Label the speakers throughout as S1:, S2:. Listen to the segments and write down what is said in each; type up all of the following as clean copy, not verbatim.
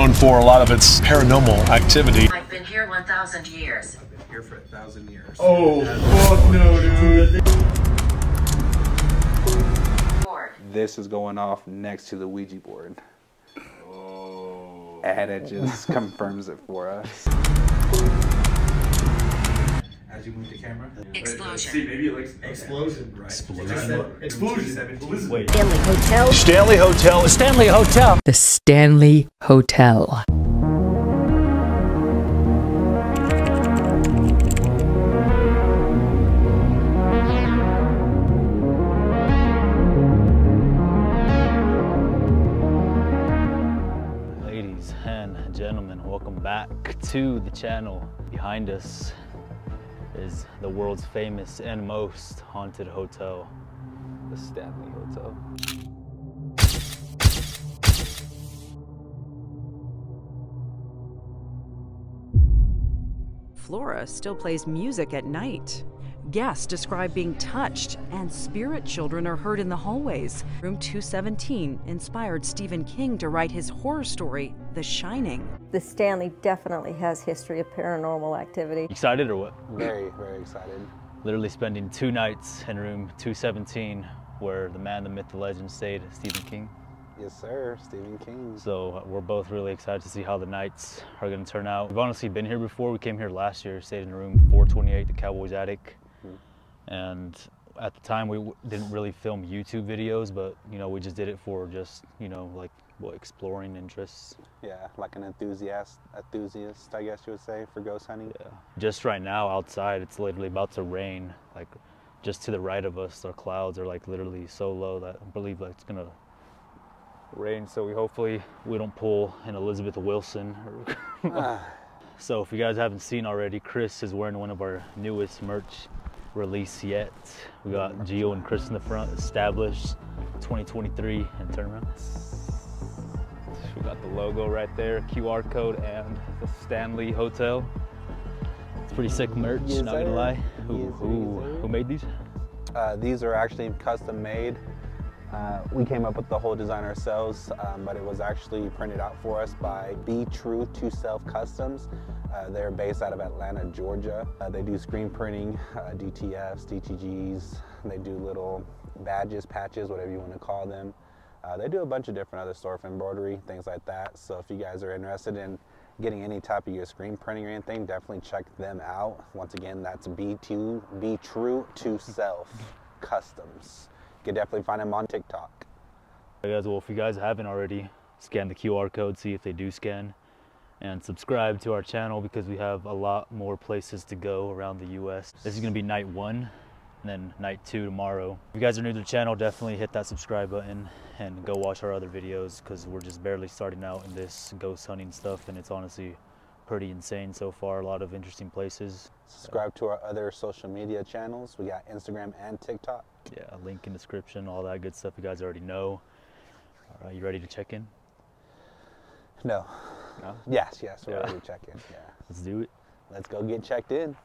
S1: known for a lot of its paranormal activity.
S2: I've been here 1,000 years.
S3: I've been here for 1,000 years.
S4: Oh, fuck no, dude.
S3: This is going off next to the Ouija board.
S4: Oh.
S3: And it just confirms it for us. As you move the camera.
S2: Explosion.
S4: See, maybe it likes explosion, right?
S1: Explosion.
S4: Explosion.
S1: Wait.
S5: Stanley Hotel.
S1: Stanley Hotel.
S5: The Stanley Hotel. The Stanley Hotel.
S6: Ladies and gentlemen, welcome back to the channel. Behind us is the world's famous and most haunted hotel, the Stanley Hotel.
S7: Flora still plays music at night. Guests describe being touched, and spirit children are heard in the hallways. Room 217 inspired Stephen King to write his horror story, The Shining.
S8: The Stanley definitely has history of paranormal activity.
S6: Excited or what?
S3: Very, very excited.
S6: Literally spending 2 nights in room 217 where the man, the myth, the legend stayed, Stephen King.
S3: Yes, sir, Stephen King.
S6: So we're both really excited to see how the nights are going to turn out. We've honestly been here before. We came here last year, stayed in room 428, the Cowboys Attic. And at the time we didn't really film YouTube videos, but you know, we just did it for just, you know, like exploring interests.
S3: Yeah, like an enthusiast, I guess you would say, for ghost hunting.
S6: Yeah. Just right now outside, it's literally about to rain. Like just to the right of us, our clouds are like literally so low that I believe that it's gonna rain. So hopefully we don't pull an Elizabeth Wilson. So if you guys haven't seen already, Chris is wearing one of our newest merch release yet. We got Gio and Chris in the front, established 2023, and turn around. We got the logo right there, QR code, and the Stanley Hotel. It's pretty sick merch,
S3: yes,
S6: not gonna lie. Who made these?
S3: These are actually custom made. We came up with the whole design ourselves, but it was actually printed out for us by Be True to Self Customs. They're based out of Atlanta, Georgia. They do screen printing, DTFs, DTGs. They do little badges, patches, whatever you want to call them. They do a bunch of different other stuff, embroidery, things like that. So if you guys are interested in getting any type of your screen printing or anything, definitely check them out. Once again, that's Be True to Self Customs. You can definitely find them on TikTok.
S6: Hey guys, well, if you guys haven't already, scan the QR code, see if they do scan, and subscribe to our channel because we have a lot more places to go around the US. This is gonna be night 1, and then night 2 tomorrow. If you guys are new to the channel, definitely hit that subscribe button and go watch our other videos because we're just barely starting out in this ghost hunting stuff, and it's honestly pretty insane so far. A lot of interesting places.
S3: Subscribe to our other social media channels. We got Instagram and TikTok.
S6: Yeah, link in description, all that good stuff you guys already know. All right, you ready to check in?
S3: No.
S6: No?
S3: Yes, we're
S6: Yeah.
S3: ready to check in. Yeah.
S6: Let's do it.
S3: Let's go get checked in.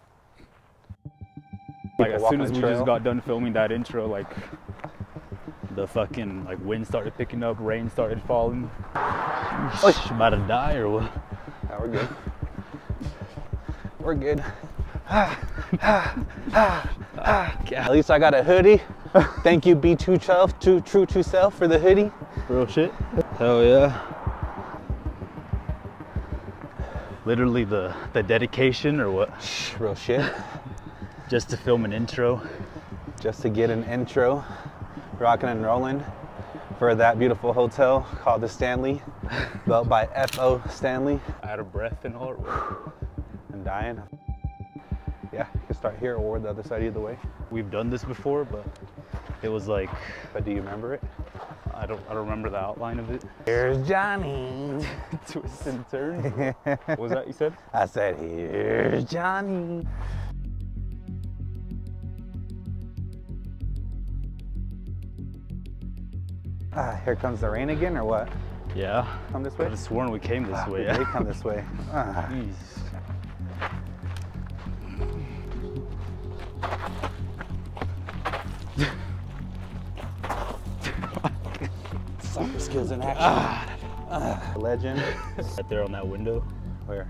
S6: Like
S3: People
S6: as soon
S3: walking
S6: as
S3: the
S6: we
S3: trail.
S6: just got done filming that intro, like the fucking wind started picking up, rain started falling. I'm about to die or what?
S3: No, we're good. We're good. At least I got a hoodie. Thank you, Be True to Self, for the hoodie.
S6: Real shit. Hell yeah. Literally the dedication or what?
S3: Real shit.
S6: Just to film an intro.
S3: Just to get an intro, rocking and rolling for that beautiful hotel called the Stanley, built by F.O. Stanley.
S6: Out of breath and all.
S3: I'm dying. Yeah, you can start here or the other side, either way.
S6: We've done this before, but it was like,
S3: But do you remember it?
S6: I don't remember the outline of it.
S3: Here's Johnny.
S6: Twist and turn. What was that you said?
S3: I said, here's Johnny. Here comes the rain again, or what?
S6: Yeah.
S3: Come this
S6: I
S3: way?
S6: could have sworn we came this way.
S3: We did come this way.
S6: Jeez.
S3: Soccer skills in action. Legend.
S6: Right there on that window.
S3: Where?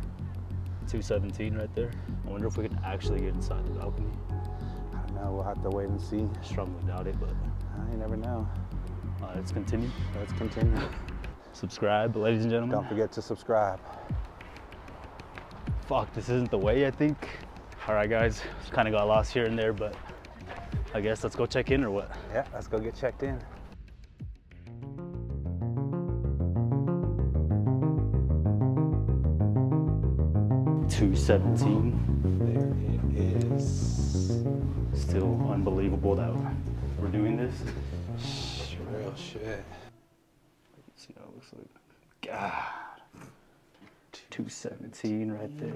S6: 217 right there. I wonder if we can actually get inside the balcony.
S3: I don't know. We'll have to wait and see.
S6: Strongly doubt it, but
S3: You never know.
S6: let's continue.
S3: Let's continue.
S6: Subscribe, ladies and gentlemen.
S3: Don't forget to subscribe.
S6: Fuck, this isn't the way, I think. All right, guys. Kind of got lost here and there, but I guess let's go check in or what?
S3: Yeah, let's go get checked in.
S6: $217.
S3: There it is.
S6: Still unbelievable that we're doing this.
S3: Real shit.
S6: See how it looks like. God. 217 right there.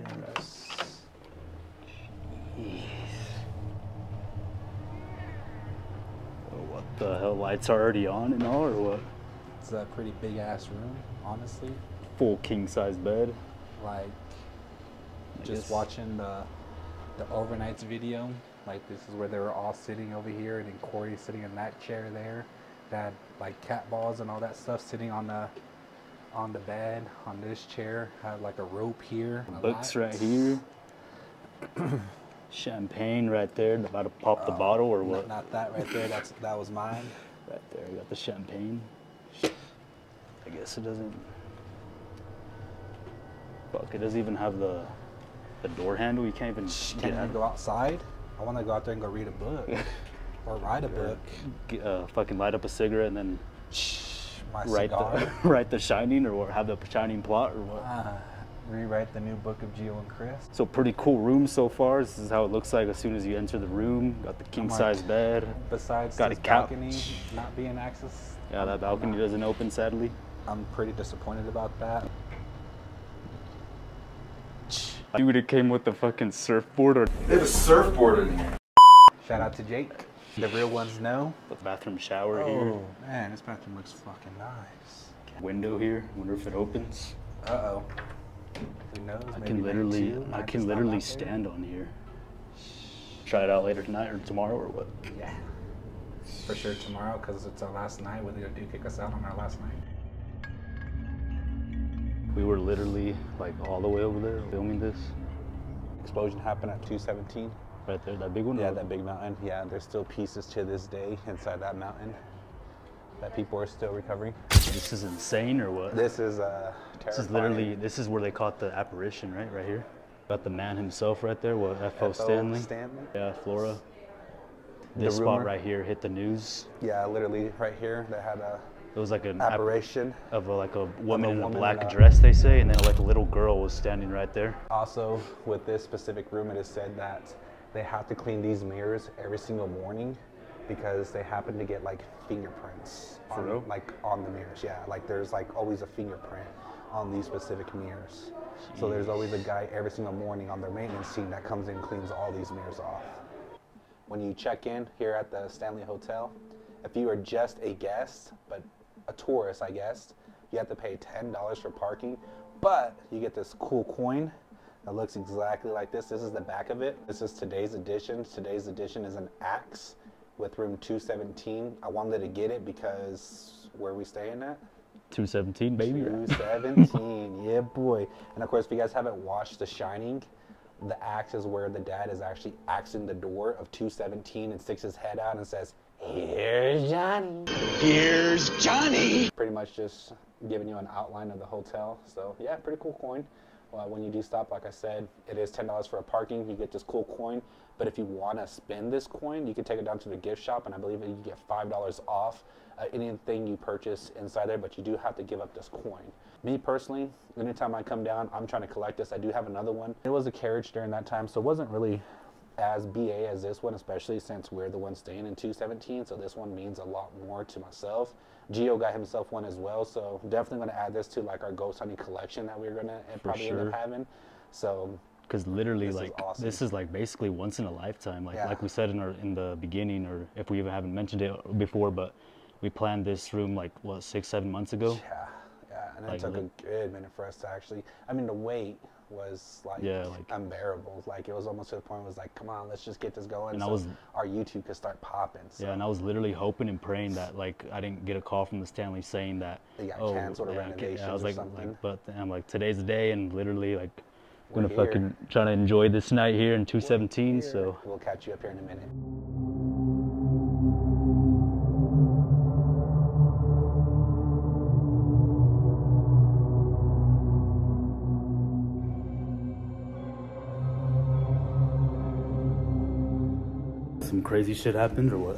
S6: Jeez. Oh, what the hell? Lights are already on and all, or what?
S3: It's a pretty big ass room, honestly.
S6: Full king size bed.
S3: Like, just watching the overnights video, like this is where they were all sitting over here, and then Corey sitting in that chair there. They had like cat balls and all that stuff sitting on the bed, on this chair. Had like a rope here.
S6: Books right here. Champagne right there. About to pop the bottle or what?
S3: Not that right there. That was mine.
S6: Right there, you got the champagne. I guess it doesn't. Fuck, it doesn't even have the door handle. You can't even
S3: Can't even go outside. I want to go out there and go read a book or write a book.
S6: Fucking light up a cigarette and then
S3: My
S6: write
S3: cigar.
S6: write The Shining or have the Shining plot or what?
S3: Rewrite the new book of Gio and Chris.
S6: So pretty cool room so far. This is how it looks like as soon as you enter the room. Got the king size bed.
S3: Besides
S6: got
S3: this
S6: a couch.
S3: balcony not being accessed.
S6: Yeah, that balcony doesn't open sadly.
S3: I'm pretty disappointed about that.
S6: Dude, it came with the fucking surfboard or
S4: They have a surfboard in here.
S3: Shout out to Jake. The real ones know.
S6: the bathroom shower here.
S3: Man, this bathroom looks fucking nice.
S6: Window here. Wonder if it opens.
S3: Uh-oh. Who knows?
S6: I
S3: Maybe
S6: can
S3: night
S6: literally,
S3: two,
S6: I
S3: night
S6: can
S3: is not
S6: literally
S3: out there.
S6: stand on here. Try it out later tonight or tomorrow or what?
S3: Yeah. For sure tomorrow, because it's our last night. Whether they do kick us out on our last night.
S6: We were literally like all the way over there filming this.
S3: Explosion happened at 217.
S6: Right there, that big one?
S3: Yeah, that big mountain. Yeah, there's still pieces to this day inside that mountain that people are still recovering.
S6: This is insane or what?
S3: This is terrifying.
S6: This is literally, this is where they caught the apparition, right here. Got the man himself right there, what, F.O. Stanley? Yeah, Flora. This spot right here hit the news.
S3: Yeah, literally right here, they had a
S6: It was like an
S3: apparition
S6: of like a woman in a
S3: woman
S6: black
S3: in a-
S6: dress, they say, and then like a little girl was standing right there.
S3: Also, with this specific room, it is said that they have to clean these mirrors every single morning because they happen to get like fingerprints
S6: For real?
S3: on the mirrors. Yeah, like there's like always a fingerprint on these specific mirrors. So there's always a guy every single morning on their maintenance team that comes in and cleans all these mirrors off. When you check in here at the Stanley Hotel, if you are just a guest, but a tourist, I guess, you have to pay $10 for parking, but you get this cool coin that looks exactly like this. This is the back of it. This is today's edition. Today's edition is an axe with room 217. I wanted to get it because where are we staying at?
S6: 217, baby.
S3: 217, yeah boy. And of course, if you guys haven't watched The Shining, the axe is where the dad is actually axing the door of 217 and sticks his head out and says, "Here's Johnny. Here's Johnny." Pretty much just giving you an outline of the hotel. So yeah, pretty cool coin. Well, when you do stop, like I said, it is $10 for a parking. You get this cool coin. But if you want to spend this coin, you can take it down to the gift shop, and I believe that you get $5 off anything you purchase inside there, but you do have to give up this coin. Me personally, anytime I come down, I'm trying to collect this. I do have another one. It was a carriage during that time, so it wasn't really as BA as this one, especially since we're the ones staying in 217, so this one means a lot more to myself. Gio got himself one as well, so definitely going to add this to like our ghost hunting collection that we're going to probably end up having. So
S6: because literally
S3: this
S6: like
S3: is awesome.
S6: this is like basically once in a lifetime,
S3: Yeah.
S6: like we said in the beginning, or if we even haven't mentioned it before, but we planned this room like what 6-7 months ago.
S3: yeah, and
S6: like,
S3: it took a good minute for us to actually, I mean, the wait was like, unbearable. Like, it was almost to the point where it was like, come on, let's just get this going, and so our YouTube could start popping. So.
S6: Yeah, and I was literally hoping and praying that, like, I didn't get a call from the Stanley saying that,
S3: they got canceled or renovations
S6: I was
S3: or
S6: like,
S3: something.
S6: but I'm like, today's the day, and literally, like, I'm gonna fucking try to enjoy this night here in 217, so.
S3: We'll catch you up here in a minute.
S6: Some crazy shit happened or what?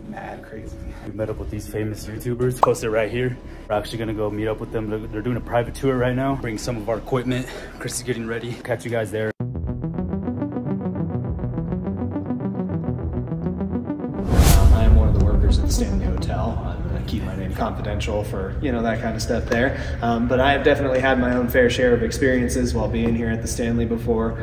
S3: Mad crazy.
S6: We met up with these famous YouTubers, posted right here. We're actually gonna go meet up with them. They're doing a private tour right now. Bring some of our equipment. Chris is getting ready. Catch you guys there.
S9: I am one of the workers at the Stanley Hotel. I'm gonna keep my name confidential for, you know, that kind of stuff there. But I have definitely had my own fair share of experiences while being here at the Stanley before,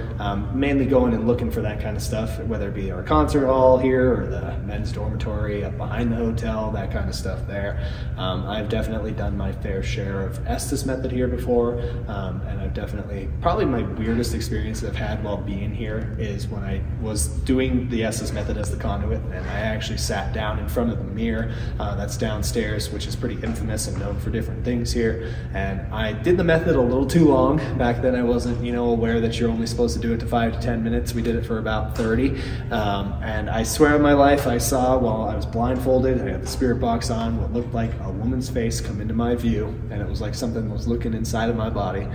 S9: mainly going and looking for that kind of stuff, whether it be our concert hall here or the men's dormitory up behind the hotel, that kind of stuff there. I've definitely done my fair share of Estes method here before, and I've definitely, probably my weirdest experience I've had while being here is when I was doing the Estes method as the conduit, and I actually sat down in front of the mirror that's downstairs, which is pretty infamous and known for different things here. And I did the method a little too long. Back then I wasn't, you know, aware that you're only supposed to do it to 5 to 10 minutes. We did it for about 30. And I swear on my life, I saw while I was blindfolded, I had the spirit box on, what looked like a woman's face come into my view. And it was like something was looking inside of my body.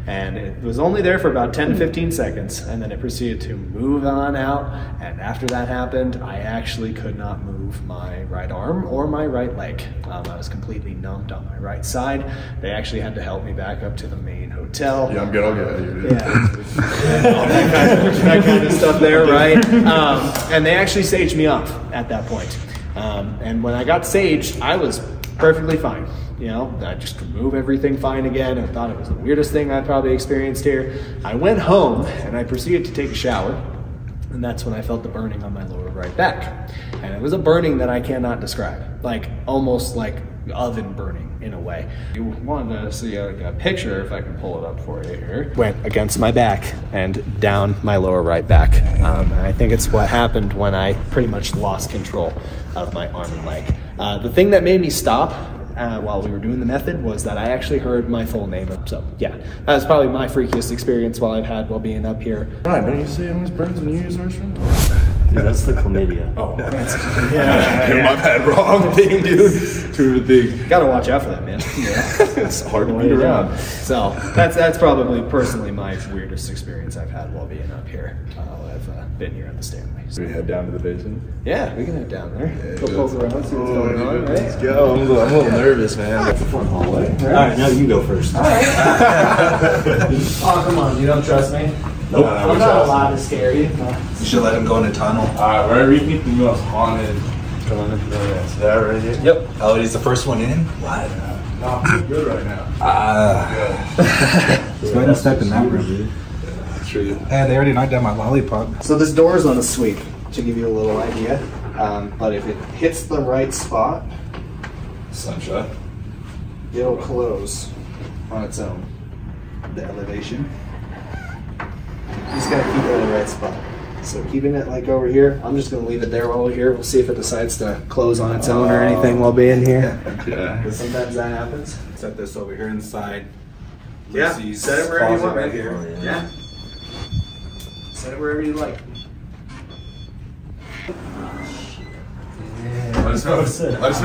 S9: And it was only there for about 10 to 15 seconds. And then it proceeded to move on out. And after that happened, I actually could not move my right arm or my right leg. I was completely numbed on my right side. They actually had to help me back up to the main hotel.
S10: Yeah, I'm good, I'll get out of here.
S9: Yeah. All that kind of stuff there, right? And they actually saged me off at that point. And when I got saged, I was perfectly fine. You know, I just could move everything fine again. I thought it was the weirdest thing I'd probably experienced here. I went home and I proceeded to take a shower. And that's when I felt the burning on my lower right back. And it was a burning that I cannot describe. Like, almost like oven burning in a way. You wanted to see a picture, if I can pull it up for you here. Went against my back and down my lower right back. And I think it's what happened when I pretty much lost control of my arm and leg. The thing that made me stop while we were doing the method was that I actually heard my full name. So yeah, that was probably my freakiest experience while I've had while being up here.
S10: Right, don't you see it always burns when you use restroom?
S6: Dude, that's the chlamydia.
S10: Oh, yeah. My bad, wrong thing, dude. True thing.
S9: Gotta watch out for that, man.
S10: Yeah. It's hard to beat around.
S9: So that's probably personally my weirdest experience I've had while being up here. I've been here at the Stanley.
S10: So we head down to the basement?
S9: Yeah, we can head down there. Go poke around, see what's going on, right?
S10: Let's go. I'm a little nervous, man. That's a fun hallway.
S9: All right, now you go first. All right. Oh, come on, you don't trust me? Nope. I'm not allowed to scare you.
S10: You should let him go in a tunnel. Alright, wherever you think the most haunted. Going into the that right here? Yep. Oh, he's the first one in? What? No, I'm good right now.
S3: Let's go ahead and step in that room, dude.
S10: True.
S3: Hey, they already knocked down my lollipop.
S9: So this door is on a sweep, to give you a little idea. But if it hits the right spot,
S10: Sunshine.
S9: it'll close on its own. The elevation. You just gotta keep it in the right spot. So keeping it like over here, I'm just gonna leave it there while we're here. We'll see if it decides to close on its own or anything while being here.
S10: Yeah.
S9: Because sometimes that happens.
S3: Set this over here inside.
S9: Yeah,
S3: Lucy's
S9: set it wherever you want right
S3: closet
S9: here. Yeah. Set it wherever you like.
S10: Let us know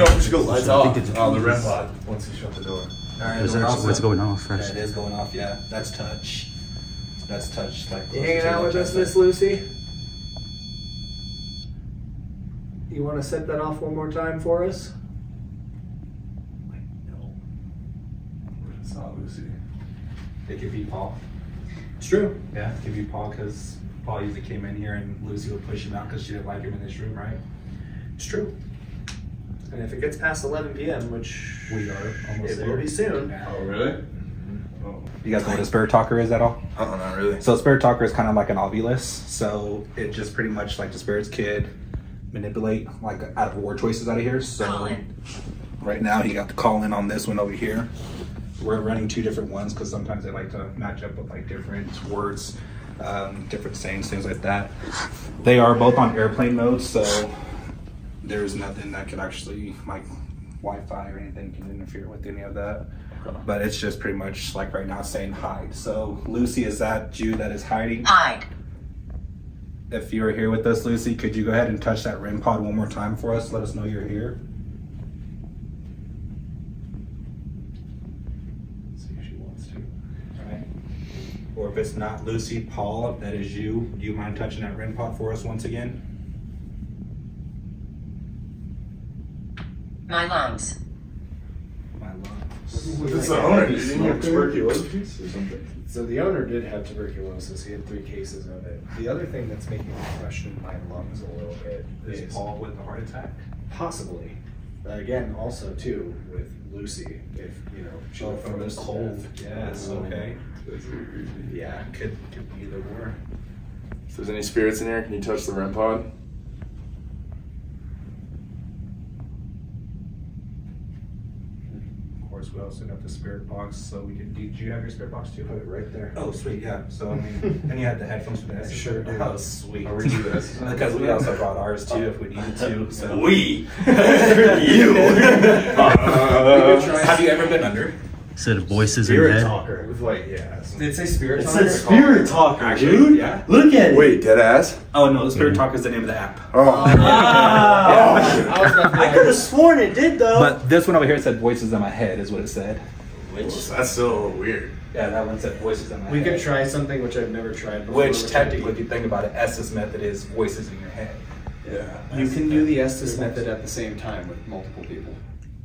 S10: if we should go lights off on the REM pod once you shut the door.
S3: Alright,
S6: What's going on first?
S3: Yeah, it is going off, yeah. That's touch. That's touch. Like,
S9: You hanging out with us, Miss Lucy? You want to set that off one more time for us?
S10: It's not Lucy.
S11: It could be Paul.
S9: It's true.
S11: Yeah, it could be Paul because Paul usually came in here and Lucy would push him out because she didn't like him in this room, right?
S9: It's true. And if it gets past 11 p.m., which
S11: We are almost
S9: it
S11: there.
S9: will be soon.
S10: Oh, really?
S3: You guys know what a spirit talker is at all?
S10: Not really.
S3: So a spirit talker is kind of like an Ovilus. So it just pretty much like the spirit's kid manipulate like out of war choices out of here. So right now he got the call in on this one over here.
S10: we're running 2 different ones because sometimes they like to match up with like different words, different sayings, things like that. They are both on airplane mode, so there's nothing that could actually, like Wi-Fi or anything can interfere with any of that. But it's just pretty much like right now saying hide. So Lucy, is that you that is hiding?
S2: Hide.
S10: If you were here with us, Lucy, could you go ahead and touch that REM pod one more time for us? Let us know you're here.
S11: See if she wants to.
S10: All right. Or if it's not Lucy, Paul, if that is you, do you mind touching that REM pod for us once again?
S2: My lungs.
S10: My lungs.
S4: It's the owner. Didn't he have tuberculosis or something?
S9: So the owner did have tuberculosis. He had 3 cases of it. The other thing that's making me question my lungs a little bit
S10: Is Paul with a heart attack?
S9: possibly. But again, also too with Lucy, if you know she went
S10: from this cold. Yes. Okay.
S9: Yeah, could be either or.
S12: If there's any spirits in here, can you touch the REM pod?
S10: Of course, we also got the spirit box, so we can. Did you have your spirit box too?
S9: Put it right there.
S10: Oh, sweet, yeah. So I mean, and you had the headphones for that.
S9: Sure do.
S10: Oh, sweet.
S12: Or we do this.
S10: Because we also brought ours too, if we needed to. So
S12: We.
S10: you. Have you ever been under?
S6: Said voices in
S9: Spirit
S6: head.
S9: talker.
S11: It was like, yeah.
S9: Did it say spirit
S11: It
S9: talker?
S11: said spirit talker,
S10: Actually,
S11: dude.
S10: yeah.
S11: Look at it.
S12: Wait, dead ass?
S10: Oh no, the Spirit Talk is the name of the app.
S11: I could have sworn it did though.
S10: But this one over here said "Voices in My Head" is what it said.
S12: Which? That's still a little weird.
S10: Yeah, that one said "Voices in My
S9: We
S10: Head."
S9: could try something which I've never tried before.
S10: Which technically, if you think about it, Estes method is voices in your head.
S12: Yeah.
S9: You can do the Estes method at the same time with multiple people.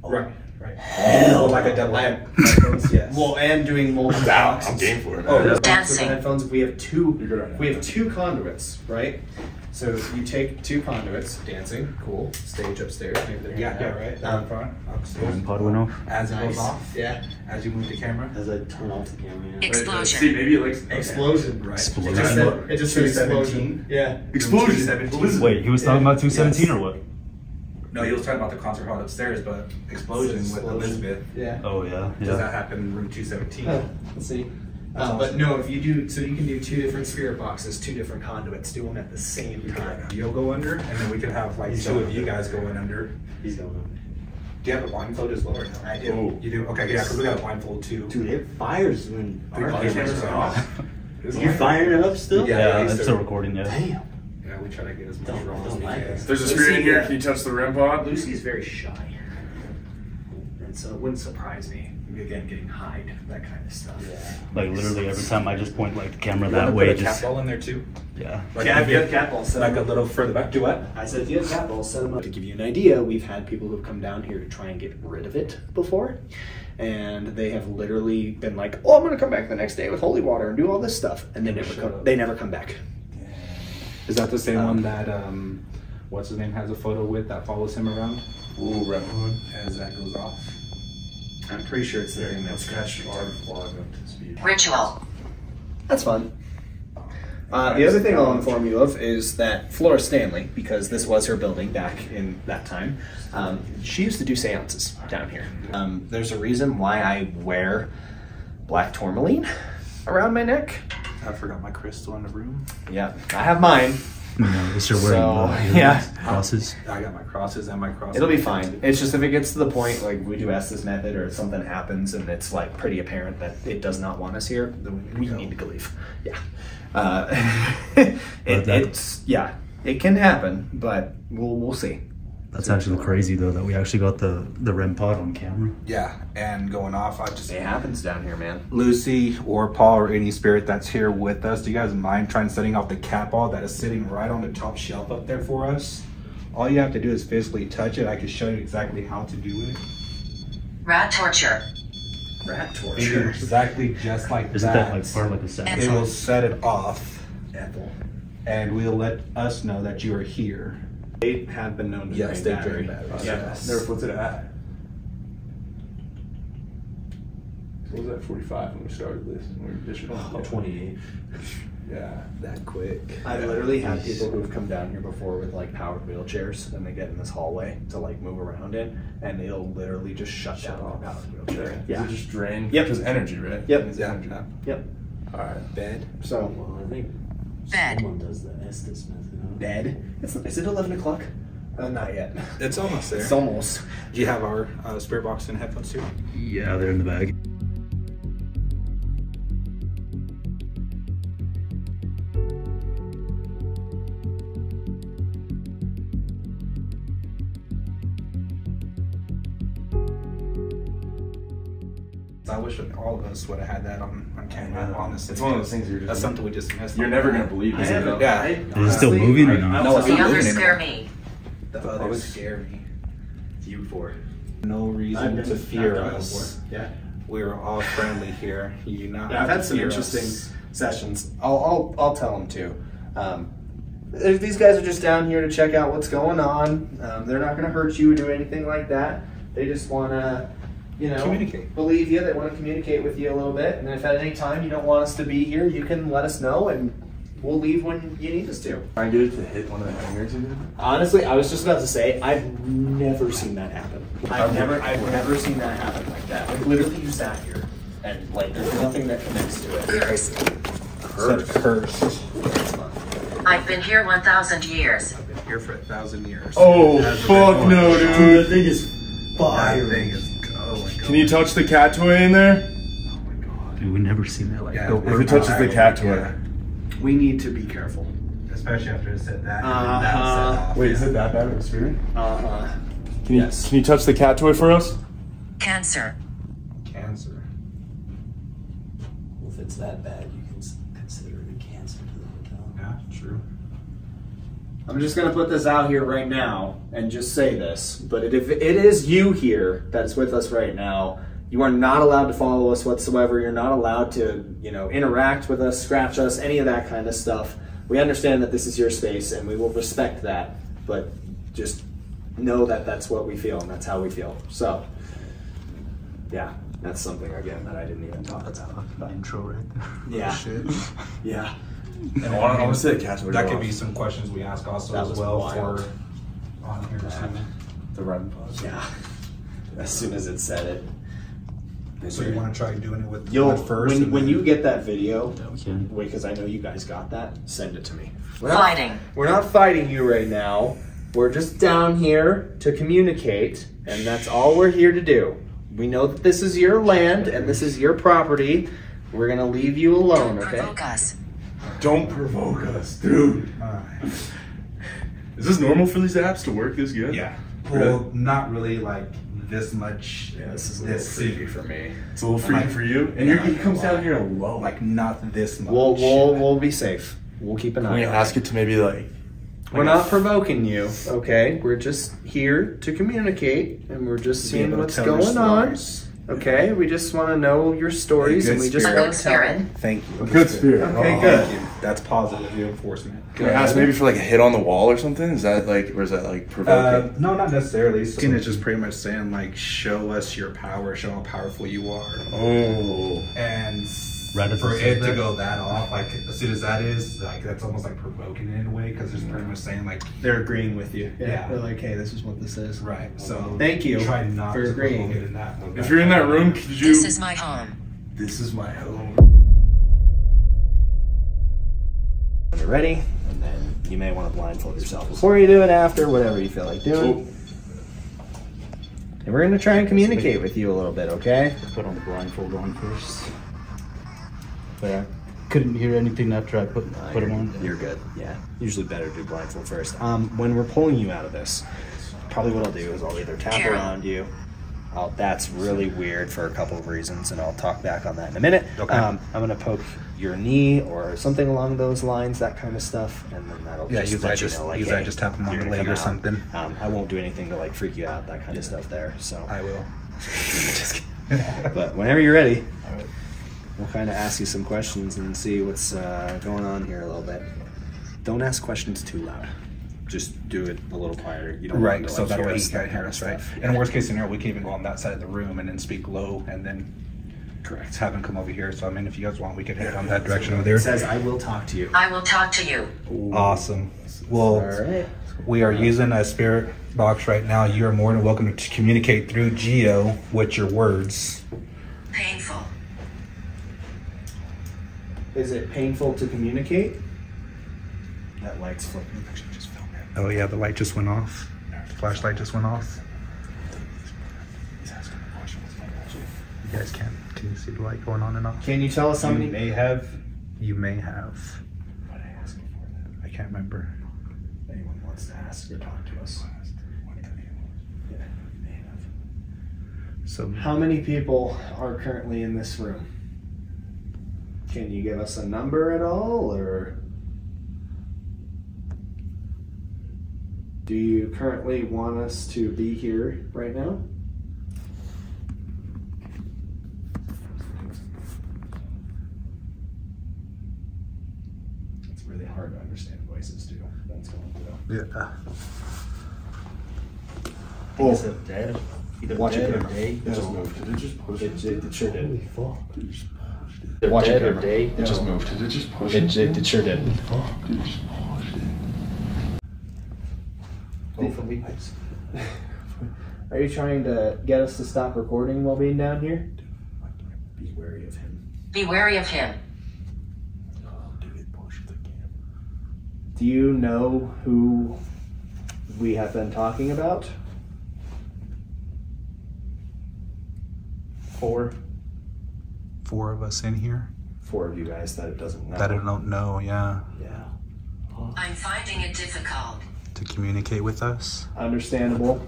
S10: Right. Right. Hell, like a delay. Headphones, yes.
S9: Well, and doing multiple
S12: Down.
S9: boxes.
S12: I'm game for it.
S10: Oh,
S12: man.
S10: yeah.
S2: Dancing.
S9: With the headphones, we have
S12: You're good right now.
S9: 2 conduits, right? So you take 2 conduits, dancing, cool. Stage upstairs, maybe they're
S10: Yeah,
S9: hanging out.
S10: right. Down front, upstairs.
S6: REM pod went off.
S10: As it
S9: Nice.
S10: goes off.
S9: Yeah.
S10: As you move the camera.
S11: As I turn off the camera. Yeah.
S2: Explosion.
S12: See, maybe it likes
S9: Explosion.
S10: Right.
S6: Explosion.
S9: It just said explosion.
S10: 217.
S9: Yeah.
S12: Explosion.
S10: 217.
S6: Wait, he was talking about 217 or what?
S10: No, he was talking about the concert hall upstairs, but explosion with
S9: Explosion.
S10: Elizabeth.
S9: Yeah.
S6: Oh yeah,
S10: Does
S6: yeah.
S10: that happen in room 217?
S9: Oh, let's see.
S10: That's
S9: But
S10: awesome.
S9: no, if you do, so you can do 2 different spirit boxes, 2 different conduits, do them at the same time.
S10: You'll go under, and then we can have like
S11: He's
S10: 2
S11: going
S10: of you
S11: under.
S10: guys going under.
S11: He's going on.
S10: Do you have a blindfold as well or no?
S9: I do.
S12: Oh.
S10: You do? Okay, yeah, because we got a blindfold too.
S11: Dude, it fires when our
S10: Our cameras
S11: cameras
S10: are
S11: are
S10: off.
S11: off. You firing it up still?
S6: Yeah,
S10: he's
S6: it's
S10: still-
S6: a recording. Yeah.
S11: Damn.
S10: Yeah, we try to get as much
S11: Don't-
S10: raw as
S11: don't
S10: we
S11: like
S10: can.
S11: us.
S12: There's a spirit in here. Can you touch the REM pod?
S9: Lucy's very shy. And so it wouldn't surprise me, again, getting hide, that kind of stuff.
S6: Like literally every time I just point like the camera
S10: You wanna
S6: that
S10: put
S6: way,
S10: a cat
S6: just
S10: ball in there too?
S6: yeah.
S10: Like
S9: Yeah, if you
S10: maybe
S9: have cat balls, set
S10: like
S9: them
S10: a
S9: up.
S10: little further back. Do what?
S9: I said, if you have cat balls, set them up. To give you an idea, we've had people who've come down here to try and get rid of it before. And they have literally been like, oh, I'm going to come back the next day with holy water and do all this stuff. And they never come back.
S10: Is that the same one that what's his name has a photo with that follows him around?
S12: Ooh, REM pod.
S10: As that goes off.
S9: I'm pretty sure it's the thing that's
S12: Catch our vlog up to speed.
S2: Ritual.
S9: That's fun. The other thing I'll inform you of is that Flora Stanley, because this was her building back in that time, she used to do seances down here. There's a reason why I wear black tourmaline around my neck.
S10: I forgot my crystal in the room.
S9: Yeah, I have mine.
S6: No, this you're wearing
S9: So,
S6: the
S9: yeah.
S6: crosses.
S10: I got my crosses and my crosses.
S9: It'll be fine. It's just if it gets to the point, like we do Estes method or something happens and it's like pretty apparent that it does not want us here, then we need to go leave. Yeah. It can happen, but we'll see.
S6: That's actually crazy though that we actually got the REM pod on camera.
S10: Yeah, and going off, I just
S9: It happens down here, man.
S10: Lucy or Paul or any spirit that's here with us, do you guys mind trying setting off the cat ball that is sitting right on the top shelf up there for us? All you have to do is physically touch it. I can show you exactly how to do it.
S2: Rat torture.
S9: Rat
S10: It's
S9: torture.
S10: exactly just like
S6: Isn't
S10: that.
S6: that like part of like a set?
S10: It will set it off,
S9: Ethel.
S10: and we'll let us know that you are here.
S9: They have been known to
S10: Yes,
S9: drain
S10: they drain
S9: batteries.
S10: batteries.
S9: Yeah.
S10: Yes.
S12: Nerf, what's it at? What was that, 45 when we started this? When we were dishing off?
S11: 28.
S10: Yeah, that quick.
S9: I literally had people who've come down here before with like powered wheelchairs, and they get in this hallway to like move around in, and it'll literally just shut down their powered wheelchair.
S12: Yeah. Does it just drain?
S9: Yep.
S12: Because energy, right?
S9: Yep.
S12: It's energy.
S9: Yep.
S12: All right.
S10: Bed.
S9: So.
S13: Well, I think
S2: Bed.
S13: someone does the Estes method. Huh?
S9: Bed. Is it 11 o'clock? Not yet.
S10: It's almost there.
S9: It's almost.
S10: Do you have our spirit box and headphones too?
S6: Yeah, they're in the bag.
S10: I wish all of us would have had that on camera, honestly.
S12: It's one of those things you're just.
S10: That's something we just missed.
S12: You're never gonna believe it.
S10: Yeah.
S6: Is it still moving or not?
S10: No, it's
S2: The
S10: not
S2: others
S10: moving
S2: scare
S10: anymore.
S2: me.
S10: The others scare me.
S9: You four.
S10: No reason to fear us.
S9: Yeah.
S10: We're all friendly here. You not.
S9: Yeah, I've had some
S10: fear
S9: interesting
S10: us.
S9: sessions. I'll tell them too. These guys are just down here to check out what's going on. They're not going to hurt you or do anything like that. They just want to,
S10: Communicate.
S9: believe you. They want to communicate with you a little bit. And if at any time you don't want us to be here, you can let us know, and we'll leave when you need us to.
S12: Try and get it to hit one of the hangers again.
S9: Honestly, I was just about to say, I've never seen that happen. I've never seen that happen like that. Like, literally, you sat here, and like, there's nothing that connects to it.
S10: Cursed.
S2: I've been here 1,000 years.
S10: I've been here for 1,000 years.
S12: Oh, fuck no, dude.
S13: That thing is fire.
S10: That thing is going.
S12: Can you touch the cat toy in there?
S10: Oh my god.
S6: Dude, we never seen that. Like,
S10: Yeah,
S12: If it touches the cat toy.
S9: We need to be careful.
S10: Especially after it said that.
S12: Wait, is it that bad of a spirit? Can
S9: Yes.
S12: you touch the cat toy for us?
S2: Cancer.
S10: Cancer.
S13: Well, if it's that bad, you can consider it a cancer to the hotel.
S10: Yeah, true.
S9: I'm just gonna put this out here right now and just say this, but if it is you here that's with us right now, you are not allowed to follow us whatsoever. You're not allowed to, interact with us, scratch us, any of that kind of stuff. We understand that this is your space and we will respect that, but just know that that's what we feel and that's how we feel. So, yeah, that's something again that I didn't even talk about.
S6: the intro right there.
S9: Yeah.
S10: Shit.
S9: Yeah.
S10: And
S12: I want to say the cat toy.
S10: that could be some questions we ask also
S9: That
S10: as
S9: was
S10: well
S9: wild.
S10: for on here or something.
S12: The run pause.
S9: Yeah. As soon as it said it.
S10: So you want to try doing it with
S9: You'll
S10: blood first?
S9: when you get that video,
S6: Yeah, we can.
S9: wait, because I know you guys got that. Send it to me.
S2: Fighting.
S9: We're not fighting you right now. We're just down here to communicate, and that's all we're here to do. We know that this is your land and this is your property. We're gonna leave you alone,
S2: Don't
S9: okay?
S2: provoke us.
S12: Don't provoke us, dude. Is this normal for these apps to work this good?
S10: Yeah.
S12: Really?
S10: Well, not really like this much.
S12: Yeah, this is a little freaky
S10: for me.
S12: It's a little freaky for you. And he comes down here alone.
S10: Like not this much.
S9: We'll be safe. We'll keep an
S12: Can
S9: eye
S12: we
S9: on
S12: ask
S9: it.
S12: it to maybe like
S9: We're not provoking you, okay? We're just here to communicate, and we're just
S10: be
S9: seeing
S10: able to
S9: what's
S10: tell your
S9: going on.
S10: stories.
S9: Okay, we just want to know your stories,
S10: A
S9: and
S10: good
S9: we just
S2: A
S9: want
S2: good
S9: to tell
S2: spirit.
S9: them.
S10: Thank you.
S12: a good spirit?
S9: Okay,
S10: Oh,
S9: good.
S10: thank you. That's positive reinforcement.
S12: Can I ask maybe for like a hit on the wall or something? Is that like, or is that like provoking?
S10: No, not necessarily. Skin is just pretty much saying like, show us your power, show how powerful you are.
S12: Oh.
S10: And
S6: Right as
S10: for
S6: it says
S10: it to
S6: that?
S10: go that off, like as soon as that is, like that's almost like provoking it in a way because it's pretty much saying like,
S9: They're agreeing with you.
S10: Yeah.
S9: They're like, hey, this is what this is.
S10: right. So
S9: Thank you
S10: try not
S9: for
S10: to
S9: agreeing.
S10: provoke it in that.
S12: If you're in that room, could you?
S2: This is my home.
S12: This is my home.
S9: When you're ready, and then you may want to blindfold yourself before you do it, after, whatever you feel like doing. And we're going to try and communicate with you a little bit, okay?
S6: Put on the blindfold on first.
S9: But yeah.
S6: Couldn't hear anything after I put them on.
S9: You're good. Yeah. Usually better to do blindfold first. When we're pulling you out of this, probably what I'll do is I'll either tap around you. That's really weird for a couple of reasons, and I'll talk back on that in a minute.
S10: Okay.
S9: I'm going to poke your knee or something along those lines, that kind of stuff, and then that'll
S10: Yeah,
S9: just
S10: usually I
S9: let you
S10: just
S9: know, like,
S10: usually I
S9: hey,
S10: just tap them on
S9: you're
S10: the
S9: gonna
S10: leg
S9: come
S10: or
S9: out.
S10: something.
S9: I won't do anything to like freak you out, that kind of stuff there. So,
S10: I will.
S9: just kidding. But whenever you're ready, we'll kind of ask you some questions and see what's going on here a little bit. Don't ask questions too loud. Just do it a little quieter. You don't want
S10: Right,
S9: to,
S10: so
S9: like,
S10: that
S9: hear
S10: way
S9: us,
S10: he can
S9: that
S10: hear
S9: kind of
S10: us, right?
S9: stuff.
S10: In worst case scenario, we can even go on that side of the room and then speak low and then Correct. Have him come over here. So I mean, if you guys want, we could head on that direction over there.
S9: It says, "I will talk to you."
S2: I will talk to you.
S10: Awesome. Well,
S9: All right.
S10: we are using a spirit box right now. You are more than welcome to communicate through Geo with your words.
S2: Painful.
S9: Is it painful to communicate? That light's flickering.
S10: Oh yeah, the light just went off. The flashlight just went off. You guys can you see the light going on and off?
S9: Can you tell us how many?
S10: You may have.
S9: What I asked before that.
S10: I can't remember.
S9: Anyone wants to ask or talk to us? Yeah, may have.
S10: So
S9: how many people are currently in this room? Can you give us a number at all, or do you currently want us to be here right now? It's really hard to understand voices too. That's going through.
S10: Yeah.
S9: Oh,
S13: Is it dead? Either
S9: watch
S13: dead
S9: it
S13: or
S9: camera.
S13: day?
S12: It just moved. Did it just push it?
S9: It sure did.
S12: Holy fuck. Did it just push it?
S13: Either
S9: Watch
S13: dead
S9: it,
S13: or
S9: camera.
S13: day?
S12: It just moved. Did it just push
S9: It sure did.
S12: Holy fuck. Did it just push it?
S9: Hopefully. Are you trying to get us to stop recording while being down here? Be wary of him.
S2: Be wary of him.
S9: Do you know who we have been talking about? Four
S10: Four of us in here
S9: of you guys that it doesn't know.
S10: that I don't know. Yeah.
S9: Yeah.
S2: I'm finding it difficult.
S10: To communicate with us.
S9: Understandable.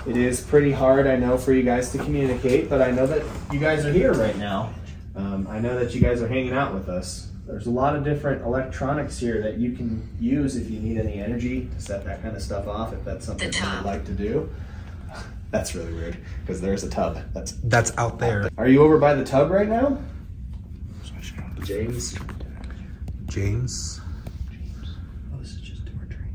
S9: It is pretty hard, I know, for you guys to communicate, but I know that you guys are here right now. I know that you guys are hanging out with us. There's a lot of different electronics here that you can use if you need any energy to set that kind of stuff off, if that's something you would like to do. That's really weird, because there's a tub.
S10: That's out there.
S9: Are you over by the tub right now?
S13: James?
S10: James?
S13: Oh, this is just door drink.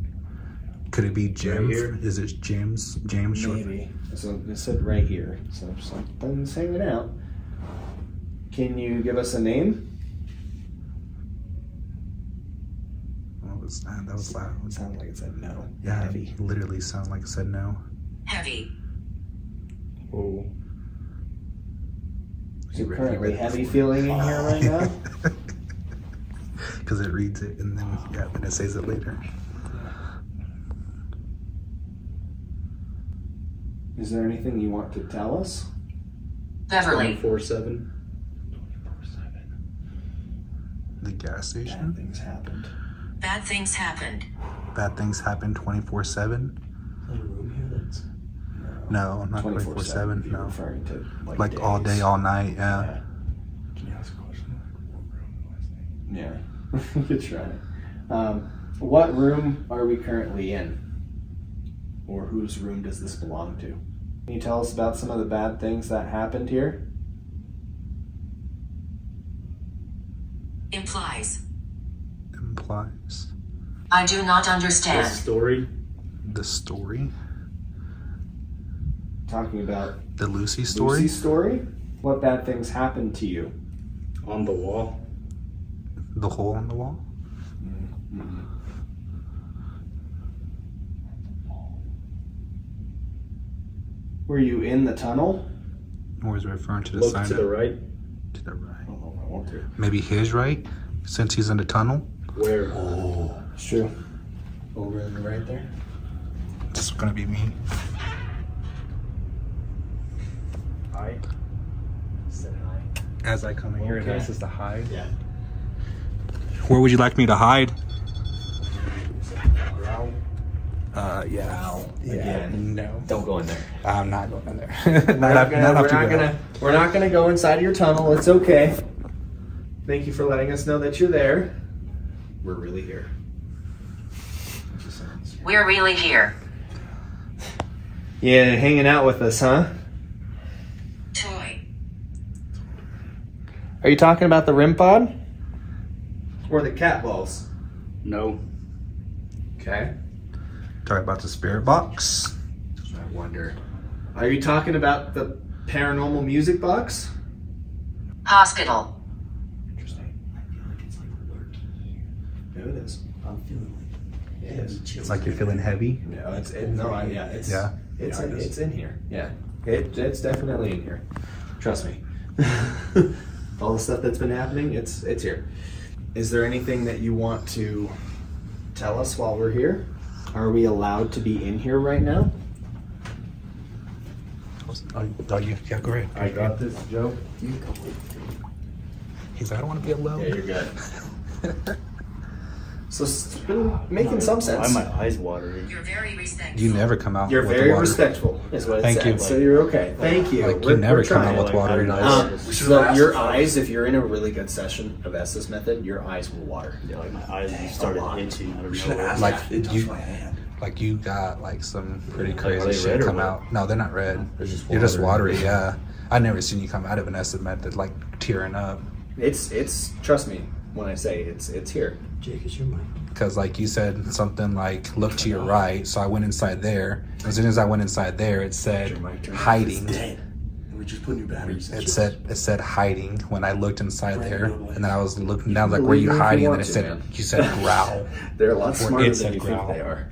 S10: Could it be Jim?
S9: Right here?
S10: Is it James? James?
S9: Maybe. So it said right here. So something's hanging out. Can you give us a name?
S10: What was that? That was loud.
S9: It sounded like it said no.
S10: Yeah,
S9: Heavy.
S10: it literally sounded like it said no.
S2: Heavy.
S9: Oh. Is it currently heavy feeling in here right now?
S10: Because it reads it and then then it says it later.
S9: Is there anything you want to tell us?
S2: Beverly.
S13: 24/7.
S10: The gas station?
S9: Bad things happened.
S2: Bad things happened.
S10: Bad things happen 24/7?
S13: Is that a room here that's...
S10: No, not 24/7.
S9: You're
S10: No.
S9: referring to
S10: Like all day, all night. Yeah.
S12: Can you ask a question? What room do I stay?
S9: Yeah, you could try. What room are we currently in? Or whose room does this belong to? Can you tell us about some of the bad things that happened here?
S2: Implies.
S10: Implies.
S2: I do not understand.
S13: The story?
S10: The story?
S9: Talking about
S10: The Lucy story?
S9: Lucy's story? What bad things happened to you?
S13: On the wall?
S10: The hole in the wall?
S9: Mm-hmm. Were you in the tunnel?
S10: Or is it referring to the
S13: Look
S10: sign?
S13: to the right?
S10: To the right.
S9: I don't know if I want to.
S10: Maybe his right? Since he's in the tunnel?
S13: Where?
S9: Oh, it's true.
S13: Over in the right there?
S10: This is gonna be me.
S13: Hi. Said hi.
S10: As I come in here,
S13: Okay.
S10: this is to hide.
S13: Yeah.
S10: Where would you like me to hide?
S13: Growl.
S10: Yeah.
S9: Again.
S10: No.
S13: Don't go in there.
S10: I'm not going in there.
S9: We're not gonna go inside of your tunnel. It's okay. Thank you for letting us know that you're there. We're really here.
S2: We're really here.
S9: Yeah, hanging out with us, huh?
S2: Toy.
S9: Are you talking about the REM pod? Or the cat balls?
S13: No.
S9: Okay.
S10: Talk about the spirit box.
S9: I wonder. Are you talking about the paranormal music box?
S2: Hospital.
S9: Maybe it is.
S13: I'm feeling like
S9: it is.
S10: It's like you're feeling heavy.
S9: No, it's in here. Yeah, it's definitely in here. Trust me. All the stuff that's been happening, it's here. Is there anything that you want to tell us while we're here? Are we allowed to be in here right now?
S10: Oh, you? Yeah, go ahead.
S4: I got this, Joe.
S13: you come with me.
S10: He's like, I don't want to be alone.
S9: Yeah, you're good. So it's been making some sense.
S6: Why are my eyes watering?
S2: You're very respectful.
S10: You never come out.
S9: You're
S10: with
S9: very
S10: water.
S9: respectful, is what it
S10: Thank
S9: said.
S10: you.
S9: So you're okay. Thank you.
S10: Like you never come out with watery eyes.
S9: So your eyes, if you're in a really good session of Estes method, your eyes will water.
S6: Yeah, like my eyes started itching out of nowhere.
S10: Like you got like some pretty crazy shit come out. No, they're not red. You're just watery. Yeah, I never seen you come out of an Estes method like tearing up.
S9: It's trust me when I say it's here.
S13: Jake, it's your mic.
S10: Because like you said something like look to your right, so I went inside there. As soon as I went inside there, it said hiding.
S13: We're just putting your batteries in.
S10: It said hiding when I looked inside there, and then I was looking down like where you hiding, and then you said growl.
S9: They're a lot smarter
S10: it
S9: than you
S10: growl.
S9: think they are.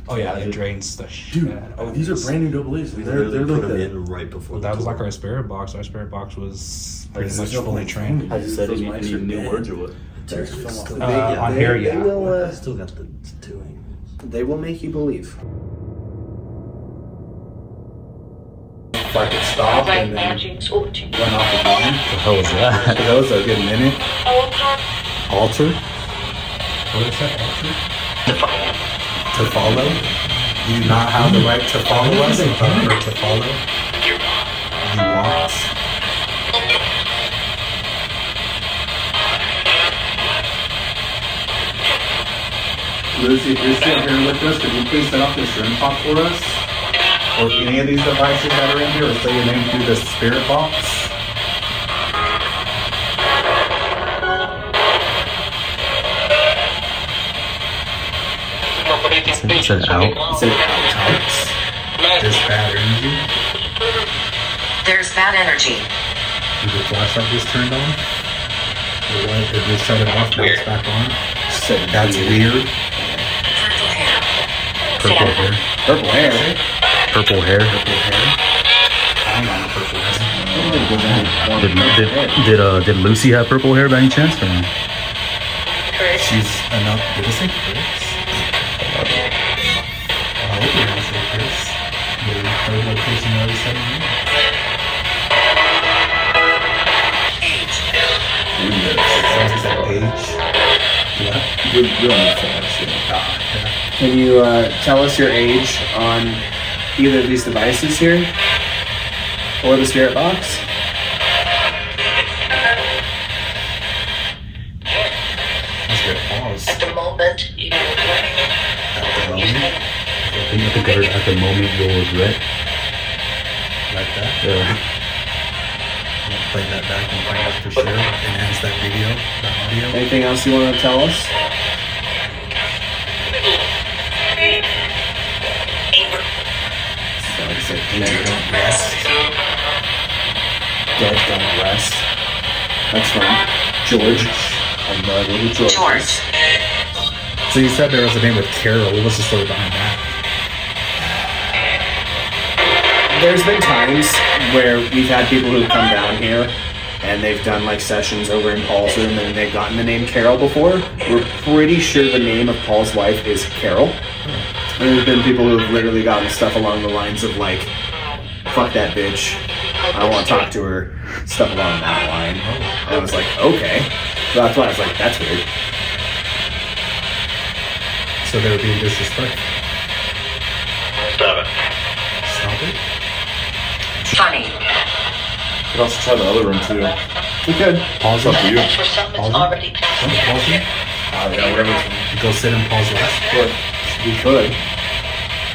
S10: Oh yeah, it drains the shit.
S4: Dude, oh, these are brand new double A's. They're
S13: put
S4: like
S13: them
S4: the,
S13: in right before.
S10: That
S13: the
S10: was
S13: tour.
S10: like our spirit box. Our spirit box was pretty
S4: This
S10: much
S4: is no
S10: fully
S4: point.
S10: trained.
S6: I just said any new words or what?
S10: On here, yeah.
S9: They will,
S13: I still got the two angles.
S9: they will make you believe.
S10: If I could stop and then run off again.
S6: What the hell was that?
S10: That was a good minute. Altar? What is that? Altar? To follow? Do you not have the right to follow us? Or to follow? You want?
S11: Lucy, if you're sitting here with us, could you please set off this room pop for us?
S10: Or any of these devices that are in here, or say your name through the spirit box?
S6: It said out.
S10: It said out. There's bad energy.
S2: There's bad energy.
S10: Is the flashlight just turned on? The light that just shut it off, now it's back on. That's weird.
S2: Purple hair.
S6: Purple hair.
S10: Purple hair.
S6: Purple hair.
S10: I don't know purple hair.
S6: Did Lucy have purple hair by any chance? Or no?
S10: She's enough. Did I say Chris? I hope you're gonna say Chris. The third location you already said your name. Age. Yeah.
S4: we don't need flash.
S9: Can you tell us your age on either of these devices here? Or the spirit box?
S10: Let's get pause.
S2: At the moment, you regret.
S6: At the moment you'll regret.
S10: Like that?
S6: Yeah.
S10: I'll play that back and find out for sure. Enhance that video, the audio.
S9: Anything else you want to tell us?
S10: Dead don't rest.
S9: Dead don't rest. That's fine. George. I'm little George.
S2: George.
S10: So you said there was a name with Carol. What was the story behind that?
S9: There's been times where we've had people who've come down here and they've done like sessions over in Paul's room and they've gotten the name Carol before. We're pretty sure the name of Paul's wife is Carol. And there's been people who've literally gotten stuff along the lines of like, fuck that bitch, I don't want to talk to her, stuff along that line. And I was like, okay. So that's why I was like, that's weird.
S10: So they were being disrespectful.
S2: Stop it.
S10: Stop it?
S2: Funny.
S4: You could also try the other room too.
S9: We could.
S10: Pause
S4: It's up to you.
S2: For some, it's already past.
S10: Pause it?
S4: Yeah, whatever.
S10: Go sit and pause last.
S4: But
S9: We could.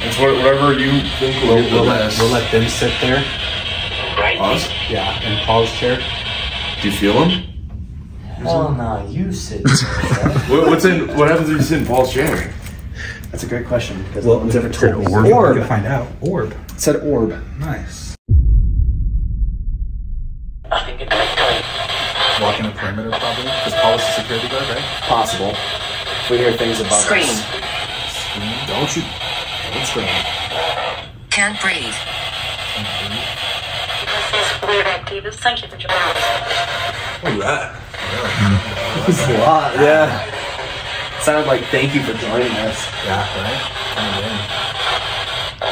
S4: it's whatever you think will be the
S10: We'll
S4: best.
S10: let them sit there.
S2: Right?
S4: Pause.
S10: Yeah, and pause chair.
S4: Do you feel them?
S13: Hell no, you sit.
S4: What happens if you sit in Paul's chair?
S9: That's a great question because no one's ever told me.
S10: Orb.
S9: Orb.
S10: We can find out. Orb.
S9: It said orb.
S10: Nice.
S2: I think it's
S10: walking the perimeter probably. Because Paul is the security guard, right?
S9: Possible. If we hear things above
S2: Scream.
S9: us. Don't scream.
S2: Can't breathe. Thank you for joining us.
S10: Where you at?
S9: That's a lot, yeah. Sounded like thank you for joining us.
S10: Yeah, right? Kind of in.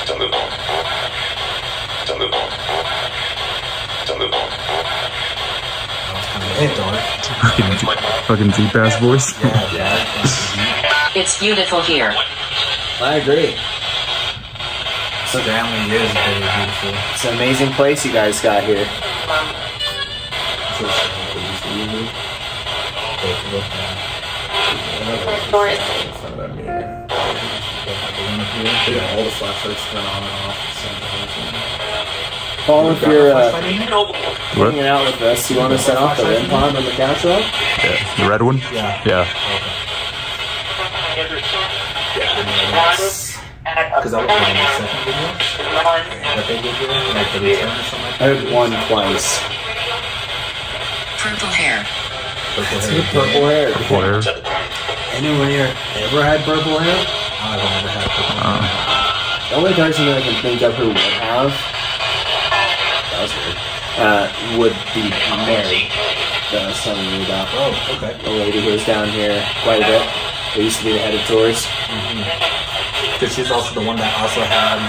S2: Don't move on. Don't move on. Don't move on.
S10: Hey, dog.
S14: Fucking deep ass voice.
S10: Yeah.
S2: It's beautiful here.
S9: I agree.
S10: Stanley is very beautiful.
S9: It's an amazing place you guys got here.
S10: Yeah, all the flashlights turn on and off.
S9: Paul, if you're hanging out with us, you want to set off the REM pod on the couch row?
S14: Yeah. The red one?
S10: Yeah.
S14: Yeah.
S10: Because I was in the second video that they did here, like the return or something like that.
S9: I heard one twice.
S2: Purple hair.
S10: Purple
S9: Purple hair.
S14: Purple hair.
S9: Anyone here ever had purple hair?
S10: I've never had purple hair.
S9: The only person that I can think of who would have, that was weird, would be Mary, that I was telling you about.
S10: Oh, okay.
S9: The lady who was down here quite a bit. They used to be the head of tours.
S10: Because she's also the one that also had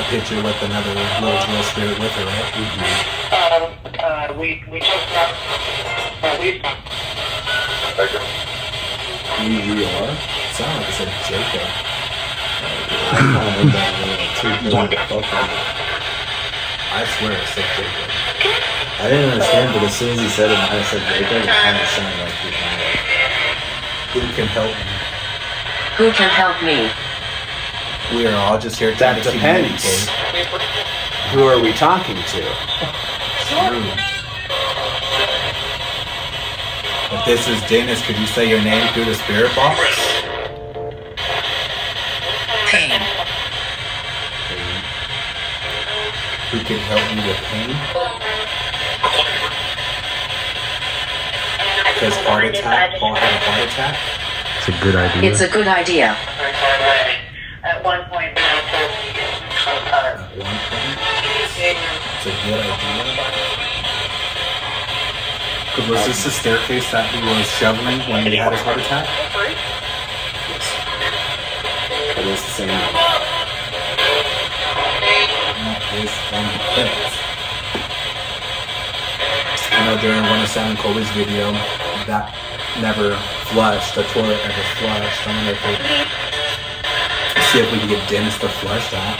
S10: a picture with another little girl spirit with her, right?
S2: We just got.
S10: You are? Sound like it said Jacob. I swear it said Jacob.
S13: I didn't understand, but as soon as he said it, I said Jacob, it kind of sounded like he kind of.
S10: Who can help me?
S2: Who can help me?
S10: We are all just here trying to
S9: depends.
S10: communicate.
S9: Who are we talking to?
S10: If this is Dennis, could you say your name through the spirit box?
S2: Pain.
S10: Who can help me with pain? Because heart attack, Paul had a heart attack.
S14: It's a good idea.
S2: It's a good idea.
S10: At one point, it's a good idea. Was this the staircase that he was shoveling when he had his heart attack?
S9: It is the same.
S10: I know during one of Sam and Colby's video, that never flushed, the toilet never flushed. I'm gonna see if we can get Dennis to flush that.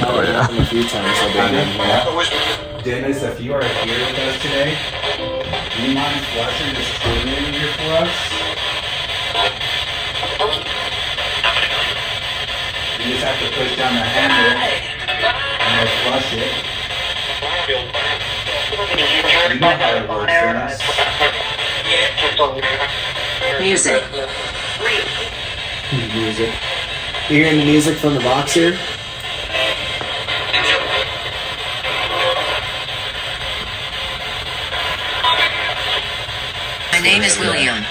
S9: Oh, yeah. A few times I've been in here.
S10: Dennis, if you are here with us today, do you mind flushing this toilet in here for us? You just have to push down the handle and we'll flush it. You know how it works, Dennis.
S2: Music.
S9: Music. You hearing the music from the box here?
S2: My name is William.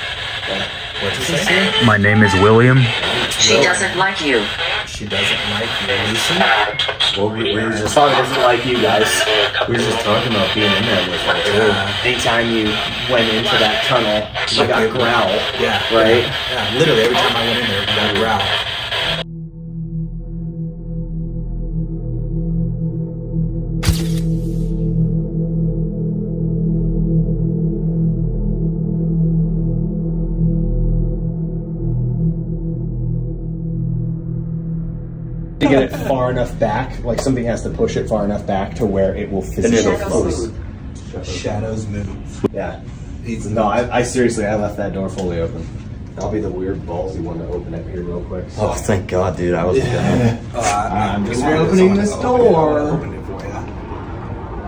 S10: What'd you say?
S14: My name is William.
S2: She doesn't like you.
S10: She doesn't like you, Lucy?
S13: Well, we were just
S9: Probably doesn't like you guys.
S13: we were just talking about being in there with her too.
S9: Anytime you went into that tunnel, you got growl.
S10: Yeah.
S9: Right?
S10: Yeah, literally every time I went in there, we got growl.
S9: To get it far enough back, like something has to push it far enough back to where it will physically close.
S10: Shadows move.
S9: Yeah. No, I seriously, I left that door fully open.
S13: I'll be the weird ballsy one to open it here real quick. So. Oh, thank God, dude! I was.
S9: I'm just opening this door. I'm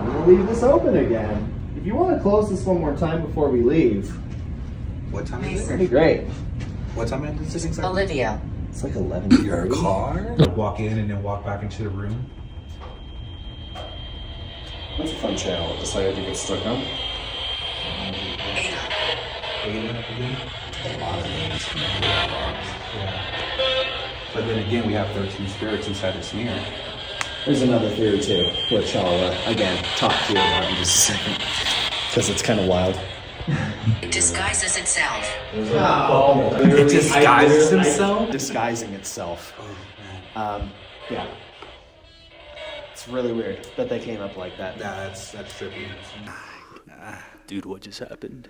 S9: gonna leave this open again. If you want to close this one more time before we leave,
S10: What time is
S9: that'd be
S10: it?
S9: great.
S10: What time is this exactly?
S2: Olivia.
S9: It's like 11.
S10: Your car? Walk in and then walk back into the room.
S9: That's a fun channel. Decided to get stuck on.
S2: 800.
S10: A lot of names. Yeah. But then again, we have 13 spirits inside this mirror.
S9: There's another theory too, which I'll again talk to you about in just a second, because it's kind of wild.
S15: It disguises itself.
S9: It disguises itself? Disguising itself. Yeah. It's really weird that they came up like that.
S10: Nah, that's trippy.
S6: Dude, what just happened?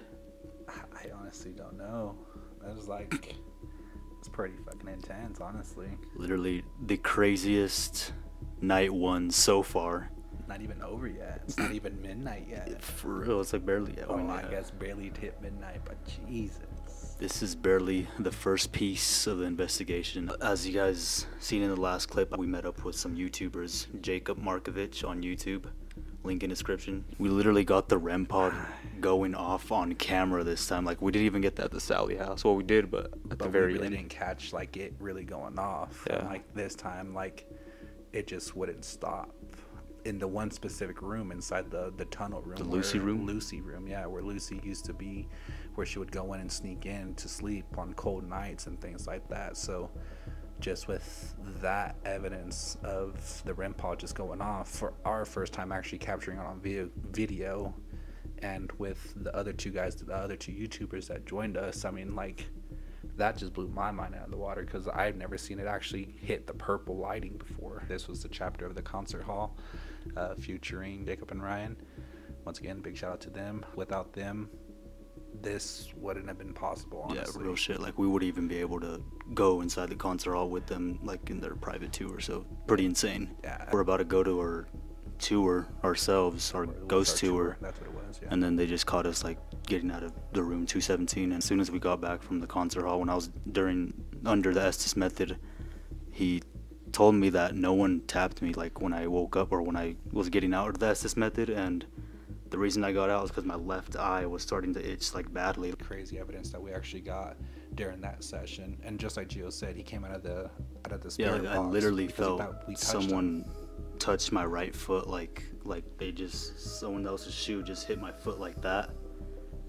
S3: I honestly don't know. I was like, it's pretty fucking intense, honestly.
S6: Literally the craziest night one so far.
S3: Not even over yet. It's not even midnight yet.
S6: For real, it's like barely.
S3: I guess barely hit midnight, but Jesus.
S6: This is barely the first piece of the investigation. As you guys seen in the last clip, we met up with some YouTubers, Jacob Markovich on YouTube, link in description. We literally got the REM pod going off on camera this time. Like, we didn't even get that at the Sally house. Well, we did, but at the very
S3: we really
S6: end.
S3: didn't catch like it really going off.
S6: Yeah.
S3: And, like this time, like it just wouldn't stop. In the one specific room inside the tunnel room,
S6: the Lucy room?
S3: Lucy room, yeah, where Lucy used to be, where she would go in and sneak in to sleep on cold nights and things like that. So just with that evidence of the REM pod just going off for our first time actually capturing it on video, and with the other two guys, the other two YouTubers that joined us, I mean, like, that just blew my mind out of the water, because I've never seen it actually hit the purple lighting before. This was the chapter of the concert hall featuring Jacob and Ryan. Once again, big shout out to them. Without them, this wouldn't have been possible, honestly.
S6: Yeah, real shit. Like, we wouldn't even be able to go inside the concert hall with them, like, in their private tour. So pretty insane.
S3: Yeah.
S6: We're about to go to our tour ourselves, our ghost tour.
S3: That's what it was, yeah.
S6: And then they just caught us, like, getting out of the room 217. And as soon as we got back from the concert hall, when I was under the Estes method, he told me that no one tapped me, like, when I woke up or when I was getting out of the Estes method. And the reason I got out was because my left eye was starting to itch, like, badly.
S3: Crazy evidence that we actually got during that session. And just like Gio said, he came out of the spirit
S6: box. I literally felt someone touched my right foot, like someone else's shoe just hit my foot like that.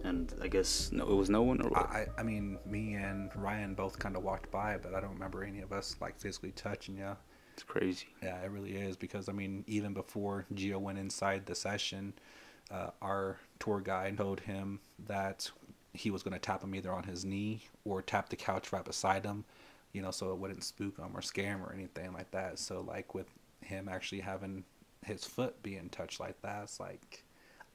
S6: And I guess it was no one, or what?
S3: I mean, me and Ryan both kind of walked by, but I don't remember any of us like physically touching you.
S6: It's crazy.
S3: Yeah, it really is, because I mean, even before Gio went inside the session, our tour guide told him that he was going to tap him either on his knee or tap the couch right beside him, you know, so it wouldn't spook him or scare him or anything like that. So like with him actually having his foot being touched like that, it's like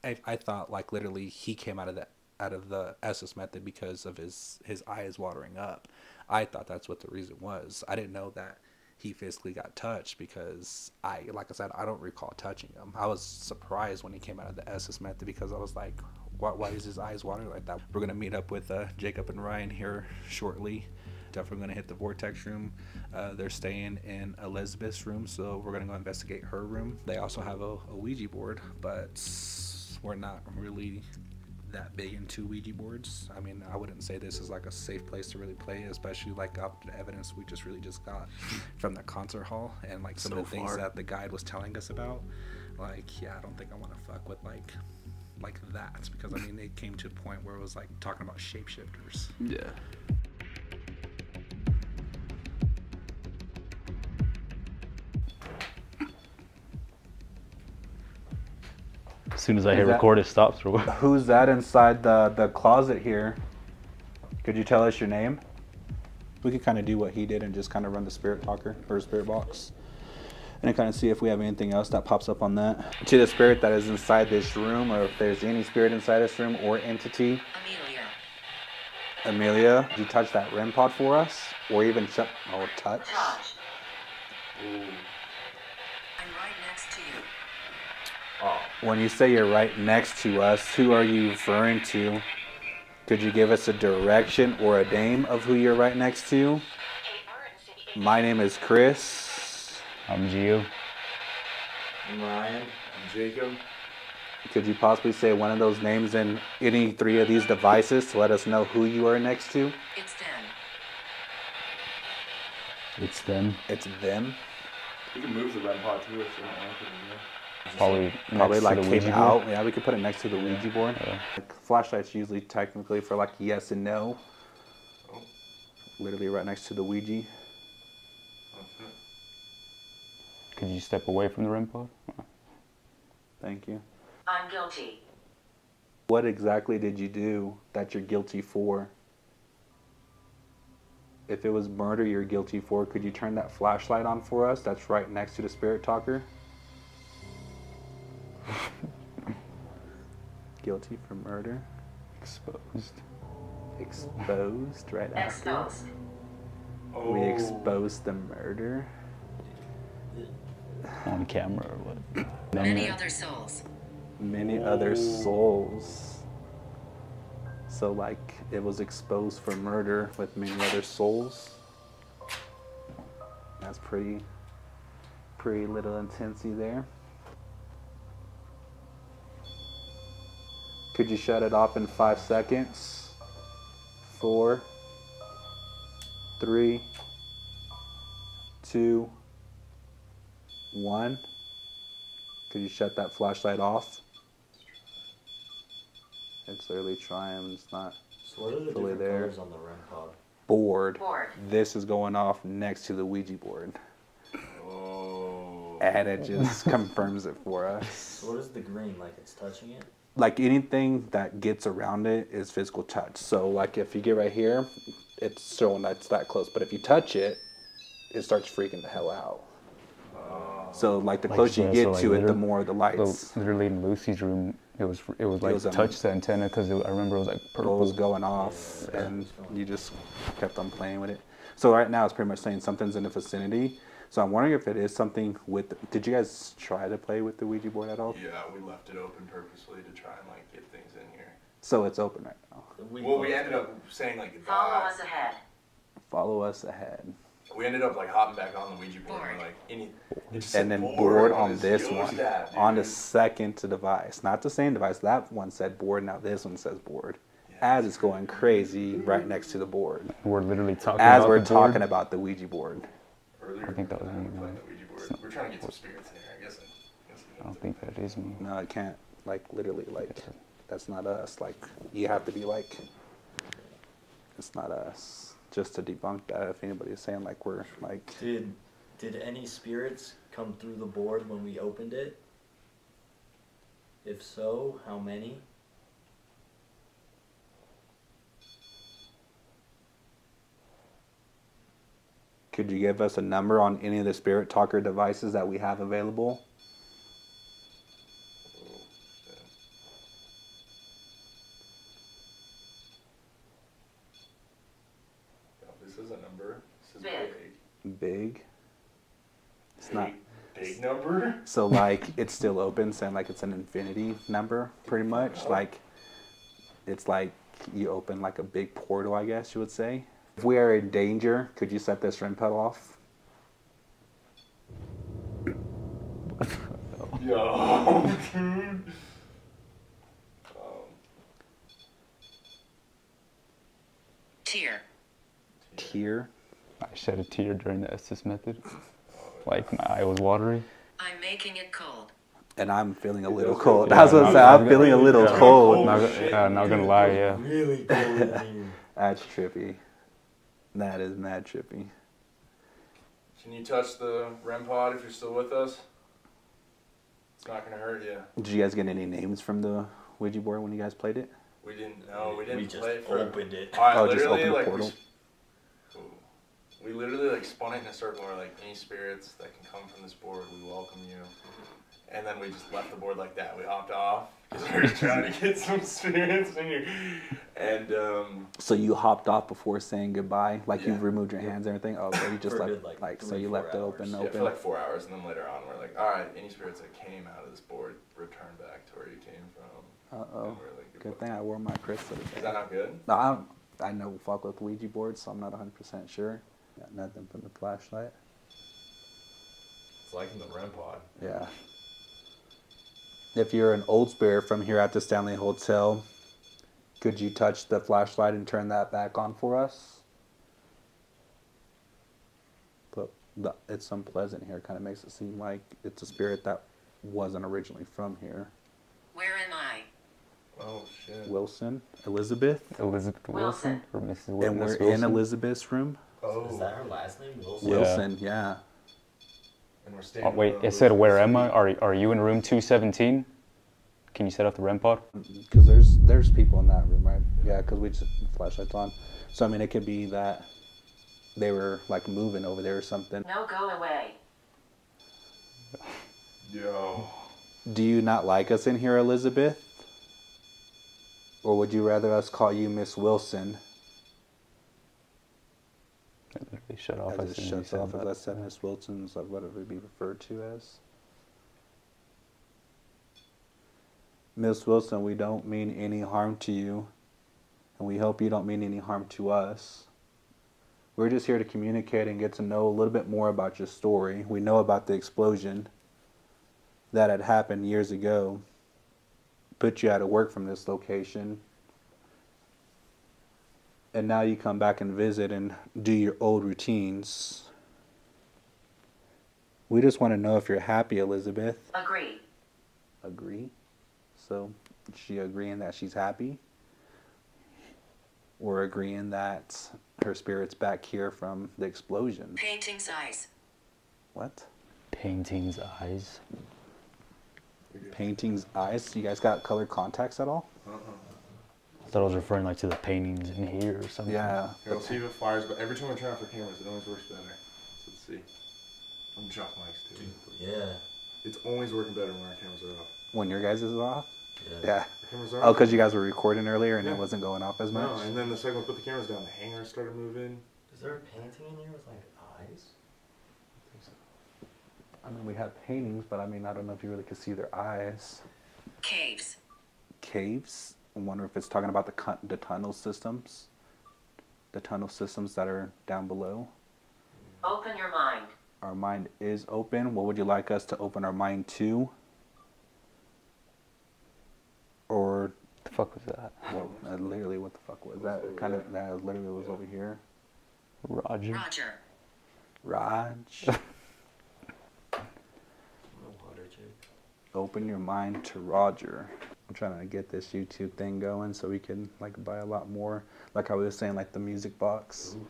S3: I thought like literally he came out of the Estes method because of his eyes watering up. I thought that's what the reason was. I didn't know that he physically got touched, because like I said, I don't recall touching him. I was surprised when he came out of the Estes method, because I was like, why is his eyes watering like that? We're gonna meet up with Jacob and Ryan here shortly. Definitely gonna hit the Vortex room. They're staying in Elizabeth's room, so we're gonna go investigate her room. They also have a Ouija board, but we're not really that big into Ouija boards. I mean, I wouldn't say this is like a safe place to really play, especially like after the evidence we just got from the concert hall and like some of the things that the guide was telling us about. Like, yeah, I don't think I want to fuck with like that, because I mean, it came to a point where it was like talking about shapeshifters.
S6: Yeah. As soon as I hit record, it stops, or what?
S3: Who's that inside the closet here? Could you tell us your name? We could kind of do what he did and just kind of run the spirit talker or spirit box, and kind of see if we have anything else that pops up on that. To the spirit that is inside this room, or if there's any spirit inside this room or entity. Amelia, did you touch that REM pod for us, or even touch?
S15: I'm right next to you.
S3: When you say you're right next to us, who are you referring to? Could you give us a direction or a name of who you're right next to? My name is Chris.
S6: I'm Gio.
S13: I'm Ryan. I'm Jacob.
S3: Could you possibly say one of those names in any three of these devices to let us know who you are next to?
S15: It's them.
S6: It's them.
S3: It's them?
S12: You can move the REM pod too if you don't want to.
S6: Probably
S3: like
S6: next to the
S3: came
S6: Ouija
S3: out.
S6: board.
S3: Yeah, we could put it next to the Ouija board. Like, flashlight's usually technically for like yes and no. Literally right next to the Ouija.
S6: Could you step away from the REM pod?
S3: Thank you.
S15: I'm guilty.
S3: What exactly did you do that you're guilty for? If it was murder you're guilty for, could you turn that flashlight on for us that's right next to the spirit talker? Guilty for murder.
S6: Exposed.
S3: Exposed right after.
S15: Exposed.
S3: We exposed the murder.
S6: On camera or what?
S15: Many other souls.
S3: Many other souls. So like it was exposed for murder with many other souls. That's pretty little intensity there. Could you shut it off in 5 seconds? 4, 3, 2, 1. Could you shut that flashlight off? It's literally trying, it's not
S13: So what are the
S3: fully
S13: different
S3: there.
S13: colors on the REM pod?
S3: Board.
S15: Board.
S3: This is going off next to the Ouija board.
S12: Oh.
S3: And it just confirms it for us.
S13: So what is the green? Like it's touching it?
S3: Like anything that gets around it is physical touch. So like if you get right here, it's showing that's that close. But if you touch it, it starts freaking the hell out. So like the closer you get to it, the more the lights.
S6: Literally in Lucy's room, it was like
S3: was,
S6: touch the antenna because I remember it was like purple.
S3: It was going off, and you just kept on playing with it. So right now it's pretty much saying something's in the vicinity. So I'm wondering if it is something with. Did you guys try to play with the Ouija board at all?
S12: Yeah, we left it open purposely to try and like get things in here.
S3: So it's open right now.
S12: Well, we ended up saying like
S15: Follow
S12: goodbye.
S15: us ahead.
S3: Follow us ahead.
S12: We ended up like hopping back on the Ouija board. And we're like, it just
S3: And
S12: said
S3: then board on
S12: his
S3: this
S12: Yoast
S3: one,
S12: app, dude.
S3: on the second device, not the same device. That one said board. Now this one says board. As it's going crazy right next to the board.
S6: We're literally talking.
S3: As
S6: about
S3: we're
S6: the board.
S3: talking about the Ouija board.
S12: Earlier,
S6: I think that was me.
S12: playing the Ouija board. We're trying to get some spirits in here. I guess.
S6: I don't think that is me.
S3: No, it can't. Like literally, like that's not us. Like you have to be like, it's not us. Just to debunk that, if anybody's saying like we're like.
S13: Did any spirits come through the board when we opened it? If so, how many?
S3: Could you give us a number on any of the Spirit Talker devices that we have available?
S12: This is a number. This is
S15: Big.
S3: Big. It's not.
S12: Big number?
S3: So like it's still open, saying like it's an infinity number, pretty much. Like it's like you open like a big portal, I guess you would say. If we are in danger, could you set this REM pod off?
S12: Yo, dude.
S15: Tear.
S3: Tear.
S6: I shed a tear during the Estes method. Like my eye was watery.
S15: I'm making it cold.
S3: And I'm feeling a little cold.
S6: Yeah,
S3: That's what I'm saying. I'm feeling a little cold.
S6: Not gonna lie, yeah.
S13: Really cold.
S3: That's trippy. That is mad trippy.
S12: Can you touch the REM pod if you're still with us? It's not gonna hurt you.
S3: Did you guys get any names from the Ouija board when you guys played it?
S12: We didn't. No, we didn't
S13: We just
S12: play it for.
S13: opened it.
S12: All right,
S3: Oh, just
S12: literally,
S3: open the
S12: like
S3: portal?
S12: we literally like spun it in a circle. Where like any spirits that can come from this board, we welcome you. And then we just left the board like that. We hopped off because we were trying to get some spirits in here. And
S3: So you hopped off before saying goodbye? Like you
S12: Yeah.
S3: removed your hands and everything? Oh, so you just
S13: For a
S3: left,
S13: good,
S3: like so
S13: 3-4
S3: you left it
S13: hours.
S3: open,
S12: yeah, for like 4 hours, and then later on, we're like, all right, any spirits that came out of this board, return back to where you came from.
S3: Uh-oh.
S12: And we're like,
S3: Good thing I wore my crystal today.
S12: Is that not good?
S3: No, I know fuck with Ouija boards, so I'm not 100% sure. Got nothing but the flashlight.
S12: It's like in the REM pod.
S3: Yeah. If you're an old spirit from here at the Stanley Hotel, could you touch the flashlight and turn that back on for us? But it's unpleasant here. Kind of makes it seem like it's a spirit that wasn't originally from here.
S15: Where am I?
S12: Oh shit.
S3: Wilson, Elizabeth.
S6: Elizabeth Wilson or Mrs. Wilson?
S3: And we're in Elizabeth's room.
S12: Oh.
S13: Is that her last name? Wilson?
S3: Wilson, yeah.
S12: And we're standing
S6: Oh, wait,
S12: on
S6: it said
S12: Elizabeth's
S6: where am I?
S12: feet.
S6: Are you in room 217? Can you set up the REM pod?
S3: Because there's people in that room, right? Yeah, because we just flashlights on. So I mean, it could be that they were like moving over there or something.
S15: No, go away.
S12: Yo.
S3: Do you not like us in here, Elizabeth? Or would you rather us call you Miss Wilson?
S6: It literally shut off.
S3: As it shuts off as I said Miss Wilson's, like what it would be referred to as. Miss Wilson, we don't mean any harm to you, and we hope you don't mean any harm to us. We're just here to communicate and get to know a little bit more about your story. We know about the explosion that had happened years ago, put you out of work from this location, and now you come back and visit and do your old routines. We just want to know if you're happy, Elizabeth.
S15: Agree.
S3: Agree? So, is she agreeing that she's happy? Or agreeing that her spirit's back here from the explosion?
S15: Painting's eyes.
S3: What?
S6: Painting's eyes.
S3: Painting's eyes? You guys got colored contacts at all?
S6: I thought I was referring like to the paintings in here or something.
S3: Yeah.
S12: Here, we'll see if it fires, but every time we turn off our cameras, it always works better. So let's see. I'm drop mics too.
S13: Yeah.
S12: It's always working better when our cameras are off.
S3: When your guys' is off?
S13: Yeah.
S12: The cameras are
S3: Oh,
S12: off.
S3: because you guys were recording earlier and
S12: Yeah.
S3: it wasn't going off as much?
S12: No, and then the second we put the cameras down, the hanger started moving.
S13: Is there a painting in here with like eyes?
S3: I mean, we have paintings, but I mean, I don't know if you really could see their eyes.
S15: Caves.
S3: Caves? I wonder if it's talking about the tunnel systems. The tunnel systems that are down below.
S15: Open your mind.
S3: Our mind is open. What would you like us to open our mind to? Or
S6: The fuck was that?
S3: well, literally, what the fuck was that? Kind of that literally was over here.
S6: Roger.
S15: Roger.
S3: Raj. Open your mind to Roger. I'm trying to get this YouTube thing going so we can like buy a lot more. Like I was saying, like the music box. Ooh.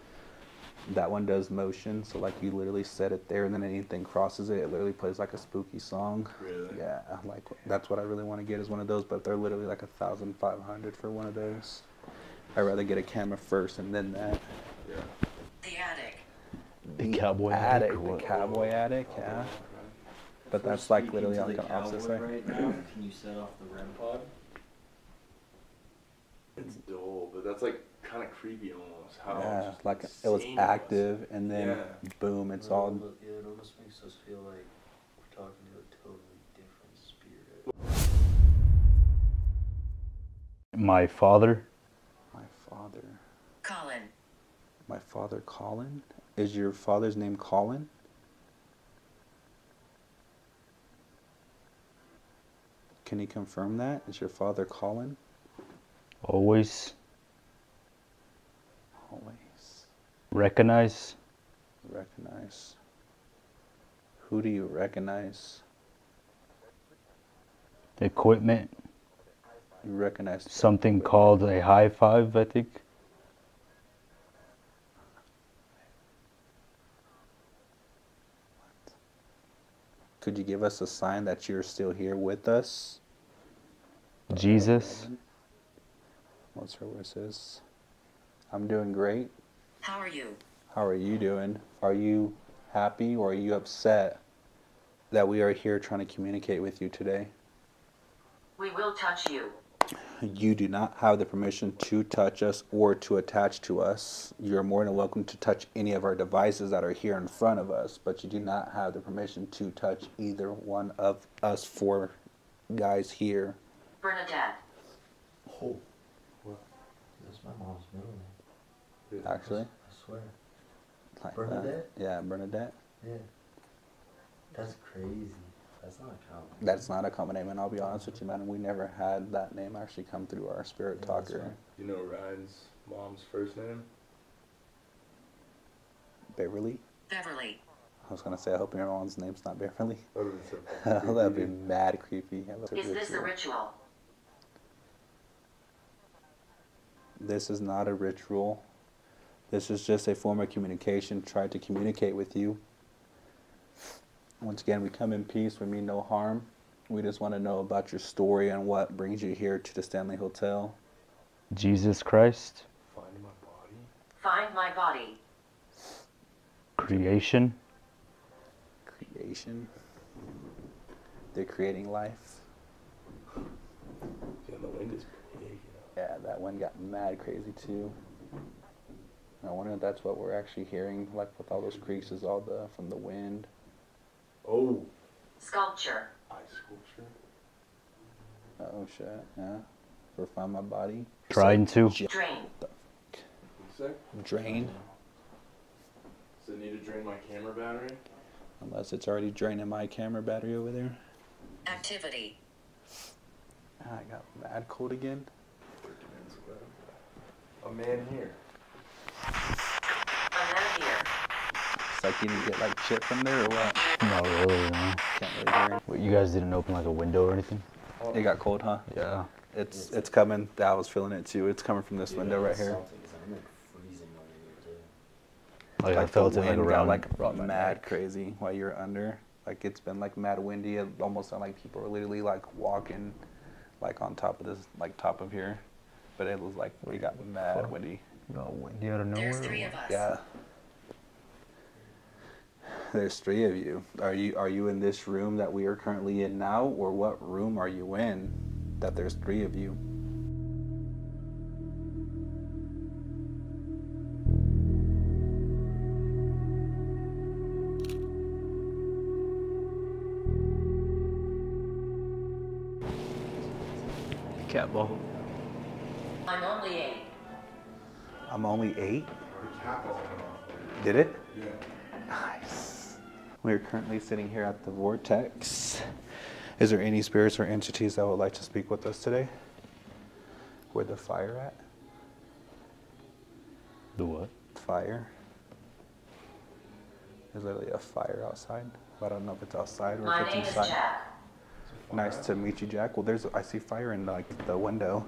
S3: That one does motion, so like you literally set it there, and then anything crosses it, it literally plays like a spooky song.
S12: Really?
S3: Yeah, like that's what I really want to get is one of those, but they're literally like 1,500 for one of those. I'd rather get a camera first and then that.
S12: Yeah.
S15: The attic.
S6: The cowboy
S3: attic.
S6: attic.
S3: The cowboy attic, yeah. But that's like literally like an opposite side.
S13: Right now, can you set off the REM pod?
S12: It's dull, but that's like kind of creepy almost. How
S3: Yeah,
S12: just
S3: like it was
S12: insane
S3: active and then
S12: Yeah.
S3: boom, it's
S13: No,
S3: all.
S13: but yeah, it almost makes us feel like we're talking to a totally different spirit.
S6: My father.
S3: My father.
S15: Colin.
S3: My father, Colin? Is your father's name Colin? Can you confirm that? Is your father Colin?
S6: Always
S3: Always.
S6: recognize.
S3: Recognize. Who do you recognize?
S6: Equipment.
S3: You recognize
S6: Something called a high five, I think.
S3: Could you give us a sign that you're still here with us?
S6: Jesus.
S3: What's her word says? I'm doing great.
S15: How are you?
S3: How are you doing? Are you happy or are you upset that we are here trying to communicate with you today?
S15: We will touch you.
S3: You do not have the permission to touch us or to attach to us. You're more than welcome to touch any of our devices that are here in front of us, but you do not have the permission to touch either one of us four guys here.
S15: Bernadette.
S13: Oh. What? That's my mom's middle name.
S3: Actually?
S13: I swear.
S3: Like
S13: Bernadette?
S3: that. Yeah, Bernadette.
S13: Yeah. That's crazy. That's not a common name.
S3: That's not a common name, and I'll be honest with you, man. We never had that name actually come through our spirit talker.
S12: You know Ryan's mom's first name?
S3: Beverly?
S15: Beverly.
S3: I was gonna say, I hope everyone's name's not Beverly. That'd be mad creepy.
S15: Is this a ritual?
S3: This is not a ritual. This is just a form of communication. Try to communicate with you. Once again, we come in peace. We mean no harm. We just want to know about your story and what brings you here to the Stanley Hotel.
S6: Jesus Christ.
S12: Find my body.
S15: Find my body.
S6: Creation.
S3: Creation. They're creating life.
S12: Yeah, the wind is big.
S3: Yeah, that one got mad crazy too. I wonder if that's what we're actually hearing, like with all those creaks, is all the from the wind.
S12: Oh.
S15: Sculpture.
S12: Ice sculpture.
S3: Oh shit, yeah. For Find My Body.
S6: Trying to.
S15: Drain.
S3: Drain.
S12: Does it need to drain my camera battery?
S3: Unless it's already draining my camera battery over there.
S15: Activity.
S3: I got mad cold again.
S12: A man here.
S15: A man here.
S3: It's like you need to get like shit from there or what?
S6: Not really, no.
S3: Can't really hear.
S6: What, you guys didn't open like a window or anything?
S3: It got cold, huh?
S6: Yeah.
S3: It's coming. I was feeling it too. It's coming from this window right here.
S6: Like, I
S3: Like
S6: felt
S3: the
S6: it like
S3: wind
S6: around
S3: got like mad crazy while you're under. Like it's been like mad windy. It almost sounded like people were literally like walking like on top of this, like top of here. But it was like we got mad windy.
S6: Got windy out of nowhere.
S15: There's 3 of us.
S3: Yeah. There's 3 of you. Are you in this room that we are currently in now, or what room are you in that there's 3 of you?
S6: Cat ball.
S15: I'm only 8.
S3: I'm only 8? Did it?
S12: Yeah.
S3: Nice. We're currently sitting here at the Vortex. Is there any spirits or entities that would like to speak with us today? Where the fire at?
S6: The what?
S3: Fire. There's literally a fire outside. But I don't know if it's outside or
S15: My
S3: if it's
S15: name
S3: inside.
S15: is Jack.
S3: Nice to meet you, Jack. Well, I see fire in like the window.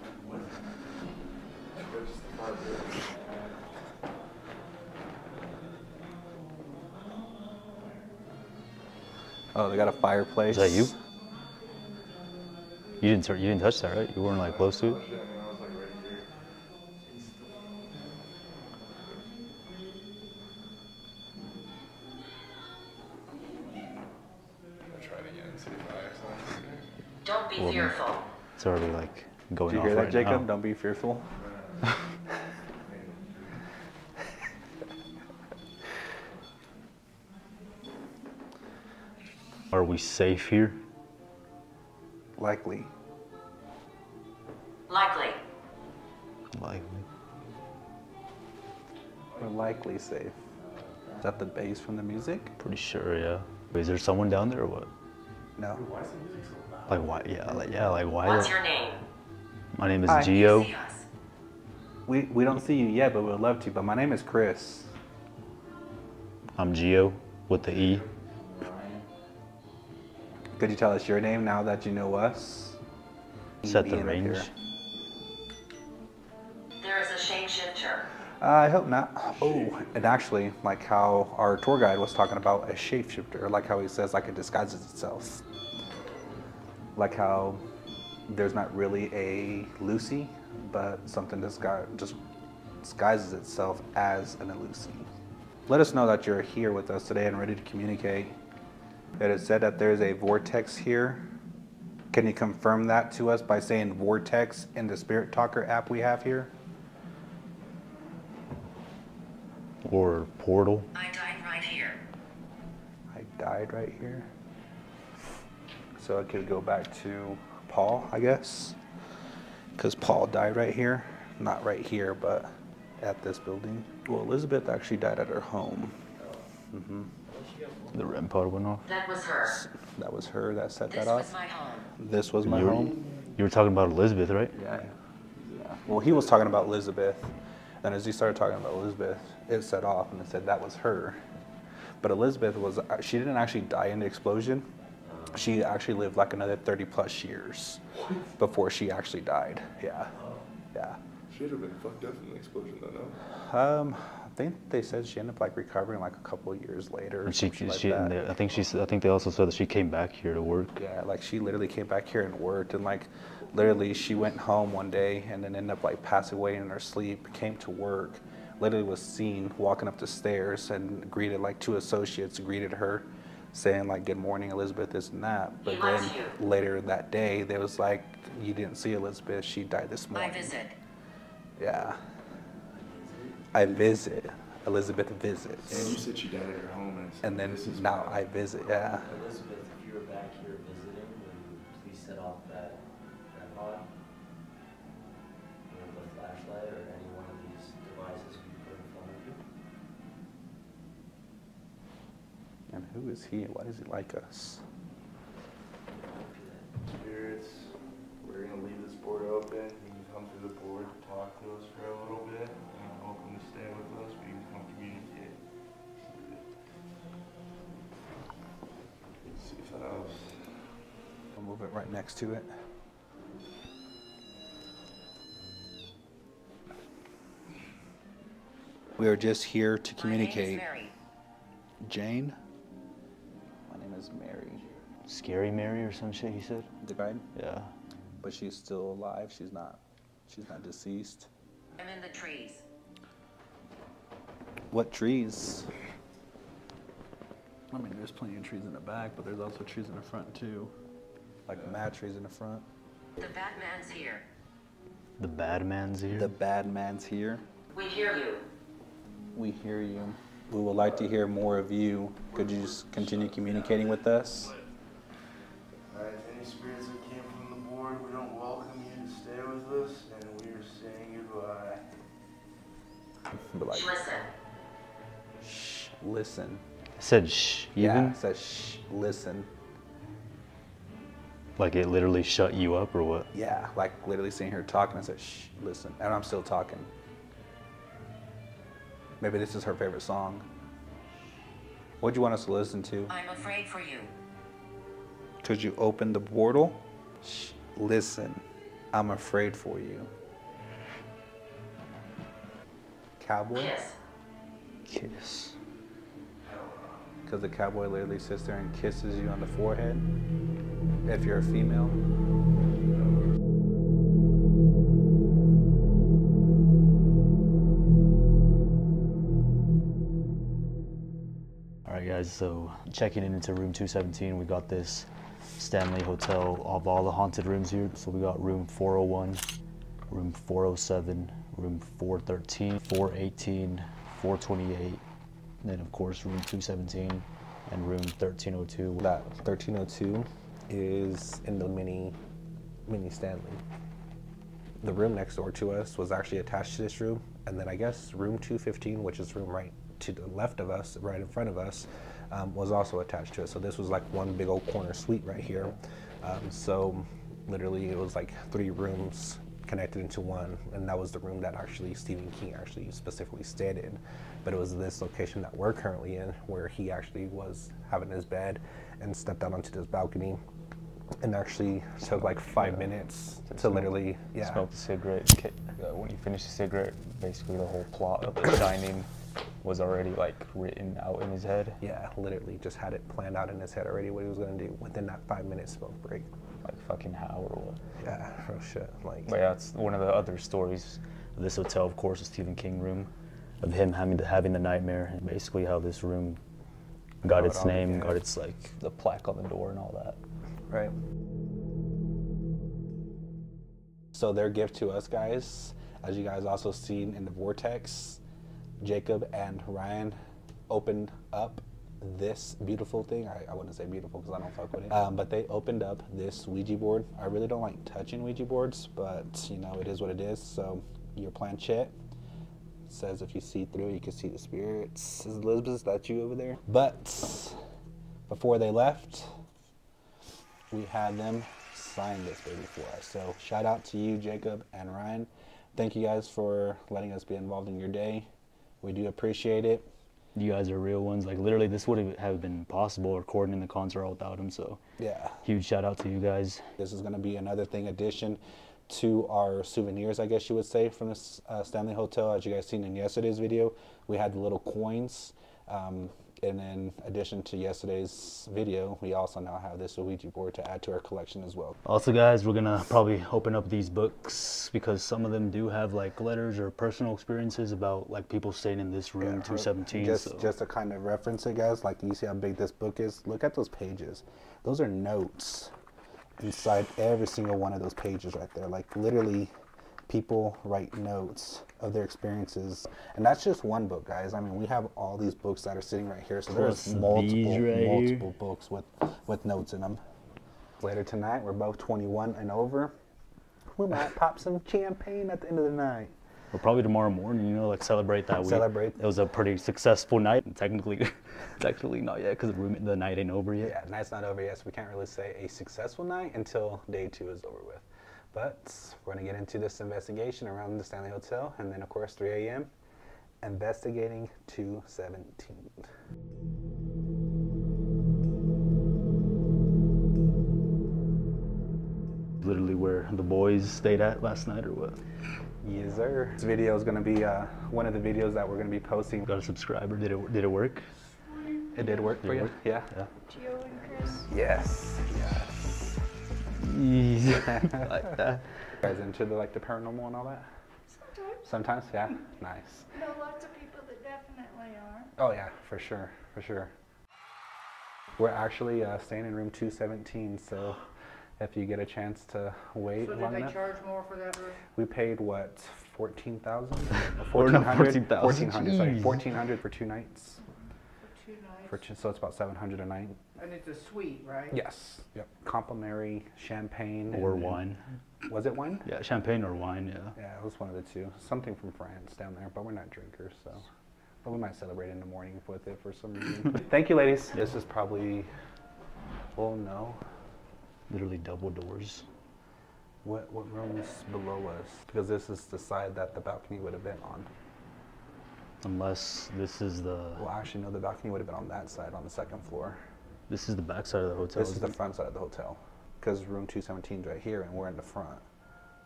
S3: Oh, they got a fireplace.
S6: Is that you? You didn't touch that, right? You weren't like close to it.
S15: Don't be
S6: Well,
S15: fearful.
S6: It's already like going
S3: Did you
S6: off
S3: hear that,
S6: right
S3: Jacob?
S6: now.
S3: Don't be fearful.
S6: Are we safe here?
S3: Likely.
S15: Likely.
S6: Likely.
S3: We're likely safe. Is that the bass from the music?
S6: Pretty sure, yeah. Is there someone down there or what?
S3: No.
S6: Like why? Yeah, like why?
S15: What's your name?
S6: My name is
S3: Hi.
S6: Gio.
S15: See us.
S3: We don't see you yet, but we would love to. But my name is Chris.
S6: I'm Gio with the E.
S3: Could you tell us your name now that you know us?
S6: Set the
S3: Being up
S6: range.
S3: here.
S15: There is a shapeshifter.
S3: I hope not. Oh, and actually, like how our tour guide was talking about a shapeshifter, like how he says like it disguises itself. Like how there's not really a Lucy, but something just disguises itself as an Lucy. Let us know that you're here with us today and ready to communicate. It is said that there's a vortex here. Can you confirm that to us by saying vortex in the Spirit Talker app we have here?
S6: Or portal.
S15: I died right here.
S3: I died right here. So I could go back to Paul, I guess. Because Paul died right here. Not right here, but at this building. Well, Elizabeth actually died at her home. Mm-hmm.
S6: The REM pod went off.
S15: That was her.
S3: That was her that set
S15: This
S3: that
S15: was
S3: off.
S15: my home.
S3: This was my home.
S6: You were talking about Elizabeth, right?
S3: Yeah. Well, he was talking about Elizabeth. Then as he started talking about Elizabeth, it set off and it said that was her. But Elizabeth was, she didn't actually die in the explosion. She actually lived like another 30+ years before she actually died. Yeah, yeah.
S4: She'd have been fucked up in the explosion, though, no?
S3: I think they said she ended up like recovering like a couple of years later.
S6: And
S3: I
S6: think they also said that she came back here to work.
S3: Yeah, like she literally came back here and worked, and like literally she went home one day and then ended up like passing away in her sleep. Came to work, literally was seen walking up the stairs and greeted like 2 associates greeted her, saying like "Good morning, Elizabeth," this and that. But then later that day, they was like, "You didn't see Elizabeth. She died this morning."
S15: I visit.
S3: Yeah. I visit. Elizabeth visits.
S4: And you said she died at her home.
S3: And then now I visit, yeah.
S13: Elizabeth, if you were back here visiting, would you please set off that pod? Or the flashlight or any one of these devices we put in front of you?
S3: And who is he? Why does he like us?
S12: Spirits, we're going to leave this board open. You can come through the board, talk to us for a little bit. I'm welcome to stay with us, but you can come communicate. Let's see if that helps.
S3: I'll move it right next to it. We are just here to communicate. Jane? My name is Mary.
S6: Scary Mary or some shit he said?
S3: The guide?
S6: Yeah.
S3: But she's still alive. She's not deceased.
S15: I'm in the trees.
S3: What trees? I mean, there's plenty of trees in the back, but there's also trees in the front too. Like mad trees in the front.
S15: The Batman's here.
S6: The bad man's here?
S3: The bad man's here.
S15: We hear you.
S3: We hear you. We would like to hear more of you. Could you just continue communicating with us?
S12: Alright, any spirits that came from the board, we don't welcome you to stay with us, and we are saying goodbye.
S3: But like,
S15: Listen.
S3: shh, listen.
S6: It said shh, even?
S3: Yeah, it said shh, listen.
S6: Like it literally shut you up or what?
S3: Yeah, like literally sitting here talking and said shh, listen. And I'm still talking. Maybe this is her favorite song. What'd you want us to listen to?
S15: I'm afraid for you.
S3: Could you open the portal? Shh, listen. I'm afraid for you. Cowboy?
S15: Kiss.
S6: Kiss.
S3: Because the cowboy literally sits there and kisses you on the forehead. If you're a female.
S6: Alright guys, so checking into room 217, we got this Stanley Hotel of all the haunted rooms here. So we got room 401, room 407, room 413, 418, 428, and then of course room 217 and room 1302.
S3: That 1302 is in the mini Stanley. The room next door to us was actually attached to this room, and then I guess room 215, which is room right to the left of us, right in front of us, was also attached to it. So this was like one big old corner suite right here. So literally it was like 3 rooms connected into one, and that was the room that actually Stephen King actually specifically stayed in. But it was this location that we're currently in where he actually was having his bed and stepped out onto this balcony and actually took like 5 minutes to literally, yeah.
S6: Smoked a cigarette. When he finished the cigarette, basically the whole plot of The Shining was already like written out in his head.
S3: Yeah, literally just had it planned out in his head already what he was gonna do within that 5-minute smoke break.
S6: Like fucking how or what?
S3: Yeah, oh shit. Like.
S6: But yeah, it's one of the other stories of this hotel, of course, is Stephen King room, of him having the nightmare, and basically how this room got its name, got its like the plaque on the door and all that.
S3: Right. So their gift to us guys, as you guys also seen in the vortex, Jacob and Ryan opened up this beautiful thing. I wouldn't say beautiful because I don't fuck with it. But they opened up this Ouija board. I really don't like touching Ouija boards, but you know, it is what it is. So your planchette says if you see through, you can see the spirits. Is Elizabeth, is that you over there? But before they left, we had them sign this baby for us. So shout out to you, Jacob and Ryan. Thank you guys for letting us be involved in your day. We do appreciate it.
S6: You guys are real ones. Like literally, this wouldn't have been possible recording the concert without him. So
S3: yeah,
S6: huge shout out to you guys.
S3: This is going to be another thing addition to our souvenirs, I guess you would say, from this Stanley Hotel. As you guys seen in yesterday's video, we had the little coins. And in addition to yesterday's video, we also now have this Ouija board to add to our collection as well.
S6: Also guys, we're gonna probably open up these books because some of them do have like letters or personal experiences about like people staying in this room 217.
S3: Just to kind of reference it, guys, like you see how big this book is? Look at those pages. Those are notes inside every single one of those pages right there. Like literally, people write notes of their experiences, and that's just one book, guys. I mean, we have all these books that are sitting right here, so there's multiple books with notes in them. Later tonight, we're both 21 and over. We might pop some champagne at the end of the night.
S6: Or probably tomorrow morning, you know, like celebrate that week. It was a pretty successful night. And technically, it's actually not yet because the night ain't over yet.
S3: Yeah, the night's not over yet, so we can't really say a successful night until day 2 is over with. But we're going to get into this investigation around the Stanley Hotel, and then of course 3 a.m. investigating 217.
S6: Literally where the boys stayed at last night, or what?
S3: Yes, sir. This video is going to be one of the videos that we're going to be posting.
S6: Got a subscriber. Did it work?
S3: It did work for you? Yeah.
S16: Gio and Chris.
S3: Yes.
S6: Like that.
S3: You guys into the paranormal and all that?
S16: Sometimes.
S3: Sometimes, yeah. Nice.
S16: Know lots of people that definitely are.
S3: Oh yeah, for sure, for sure. We're actually staying in room 217, so if you get a chance to wait long enough.
S16: So did they charge more for that room?
S3: We paid what, 14,000?
S6: 14,000.
S3: 1,400. Sorry, 1,400 for 2 nights.
S16: For 2 nights.
S3: So it's about 700 a night.
S16: And it's a suite, right?
S3: Yes. Yep. Complimentary champagne
S6: or wine.
S3: Was it wine?
S6: Yeah, champagne or wine. Yeah.
S3: Yeah, it was one of the two. Something from France down there, but we're not drinkers, so. But we might celebrate in the morning with it for some reason. Thank you, ladies. This is probably. Oh no.
S6: Literally double doors.
S3: What room is below us? Because this is the side that the balcony would have been on.
S6: Unless this is the.
S3: Well, actually, no. The balcony would have been on that side, on the 2nd floor.
S6: This is the back side of the hotel.
S3: This is the front side of the hotel, because room 217 is right here, and we're in the front.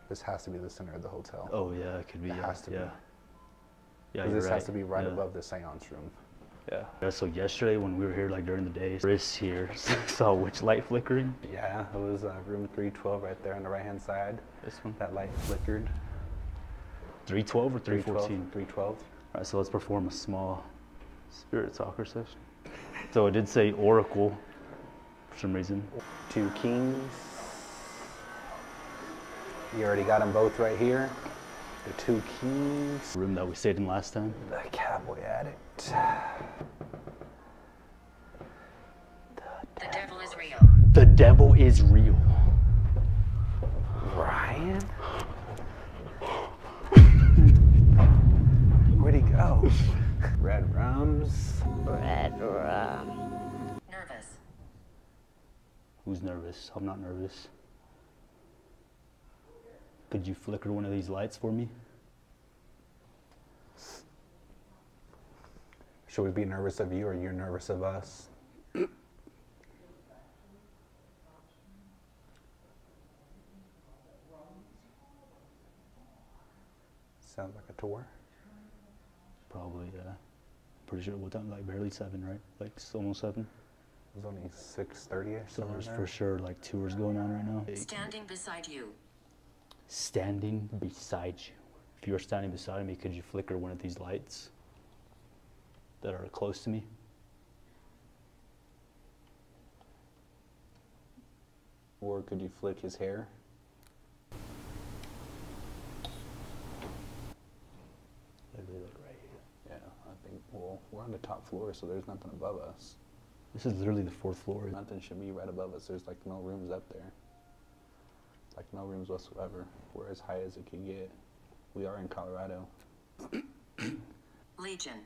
S3: This has to be the center of the hotel.
S6: Oh yeah, it could be.
S3: It has to be.
S6: Yeah,
S3: this has to be right above the seance room.
S6: Yeah. So yesterday when we were here, like during the day, Chris here saw which light flickering?
S3: Yeah, it was room 312 right there on the right-hand side.
S6: This one.
S3: That light flickered.
S6: 312 or 314?
S3: 312.
S6: All right, so let's perform a small spirit talker session. So it did say Oracle for some reason.
S3: 2 kings. You already got them both right here. The 2 kings.
S6: Room that we stayed in last time.
S3: The cowboy addict.
S15: The devil is real.
S6: The devil is real.
S3: Ryan? Where'd he go? Red rums.
S8: Red rum.
S15: Nervous.
S6: Who's nervous? I'm not nervous. Could you flicker one of these lights for me?
S3: Should we be nervous of you or you're nervous of us? Sounds like a tour.
S6: Probably, yeah. Pretty sure what time? Like barely 7, right? Like almost 7.
S3: It was only 6:30ish.
S6: So there's for sure like tours going on right now.
S15: Standing beside you.
S6: Standing beside you. If you were standing beside me, could you flicker one of these lights that are close to me?
S3: Or could you flick his hair?
S6: Literally like right here.
S3: Yeah, I think, well, we're on the top floor, so there's nothing above us.
S6: This is literally the 4th floor.
S3: Nothing should be right above us. There's like no rooms up there. Like no rooms whatsoever. We're as high as it can get. We are in Colorado.
S15: Legion.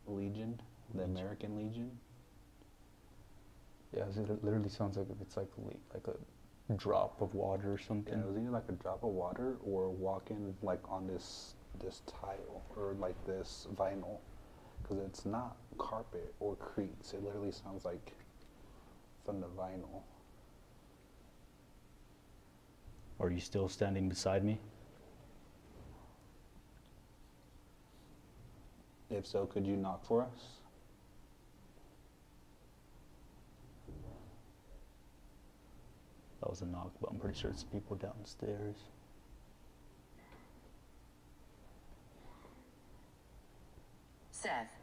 S3: Legion? The American Legion?
S6: Yeah, it literally sounds like it's like a drop of water or something.
S3: Yeah, it was either like a drop of water or walking like on this tile or like this vinyl. because it's not carpet or creaks. It literally sounds like from the vinyl.
S6: Are you still standing beside me?
S3: If so, could you knock for us?
S6: That was a knock, but I'm pretty sure it's people downstairs.
S15: Seth.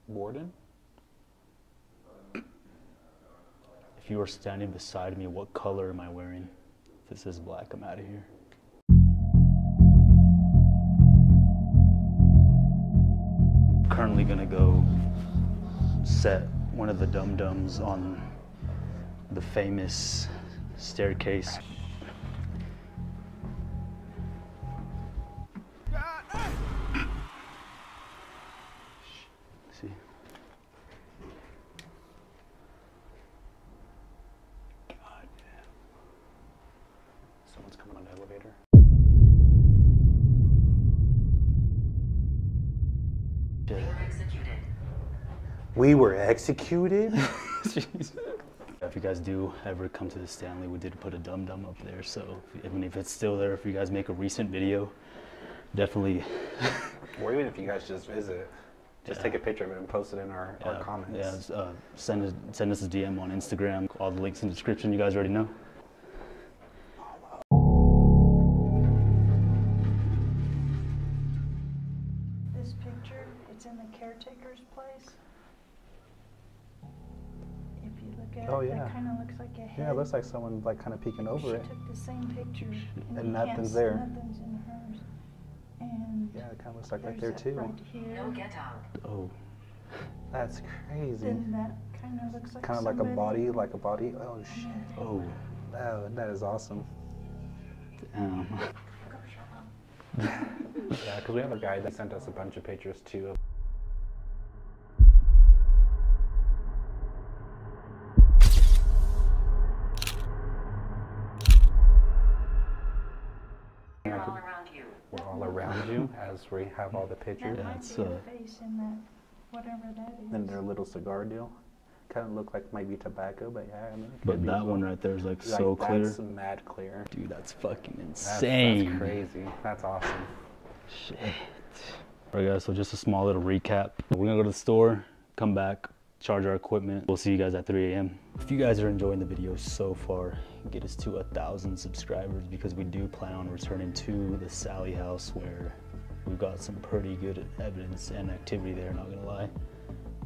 S3: Warden?
S6: If you were standing beside me, what color am I wearing? If it says black, I'm out of here. Currently gonna go set one of the dum-dums on the famous staircase. See? God damn. Someone's coming on the elevator.
S15: They were executed.
S3: We were executed?
S6: If you guys do ever come to the Stanley, we did put a dum-dum up there, so if it's still there, if you guys make a recent video, definitely.
S3: Or even if you guys just visit, just take a picture of it and post it in our comments.
S6: Yeah, send us a DM on Instagram. All the links in the description, you guys already know.
S16: This picture, it's in the caretaker's place. If you look at
S3: Oh,
S16: it,
S3: yeah.
S16: it kind of looks like a head.
S3: Yeah, it looks like someone like kind of peeking over
S16: She
S3: it.
S16: took the same picture.
S3: And
S16: you
S3: nothing's
S16: can't see
S3: there.
S16: Nothing's in hers. And
S3: Yeah, it kind of looks like right
S16: there's
S3: there
S16: it
S3: too.
S16: Right here.
S15: No get out.
S6: Oh.
S3: That's crazy.
S16: Then that kind of looks like
S3: Kind of like a
S16: somebody.
S3: body, Oh shit.
S6: Oh.
S3: Oh, that is awesome.
S6: Damn.
S3: Yeah, because we have a guy that sent us a bunch of pictures too.
S15: We're all around you.
S3: We're all around you as we have all the pictures.
S16: That might be a face in that, whatever that is.
S3: Then their little cigar deal. Kind of look like maybe tobacco, but yeah, I mean. it could
S6: But
S3: be
S6: that
S3: as
S6: one
S3: well.
S6: right there is like so clear.
S3: That's mad clear.
S6: Dude, that's fucking
S3: That's
S6: insane.
S3: crazy. That's awesome.
S6: Shit. Alright guys, so just a small little recap. We're gonna go to the store, come back, charge our equipment. We'll see you guys at 3 a.m. If you guys are enjoying the video so far, get us to 1,000 subscribers because we do plan on returning to the Sally house where we've got some pretty good evidence and activity there, not gonna lie.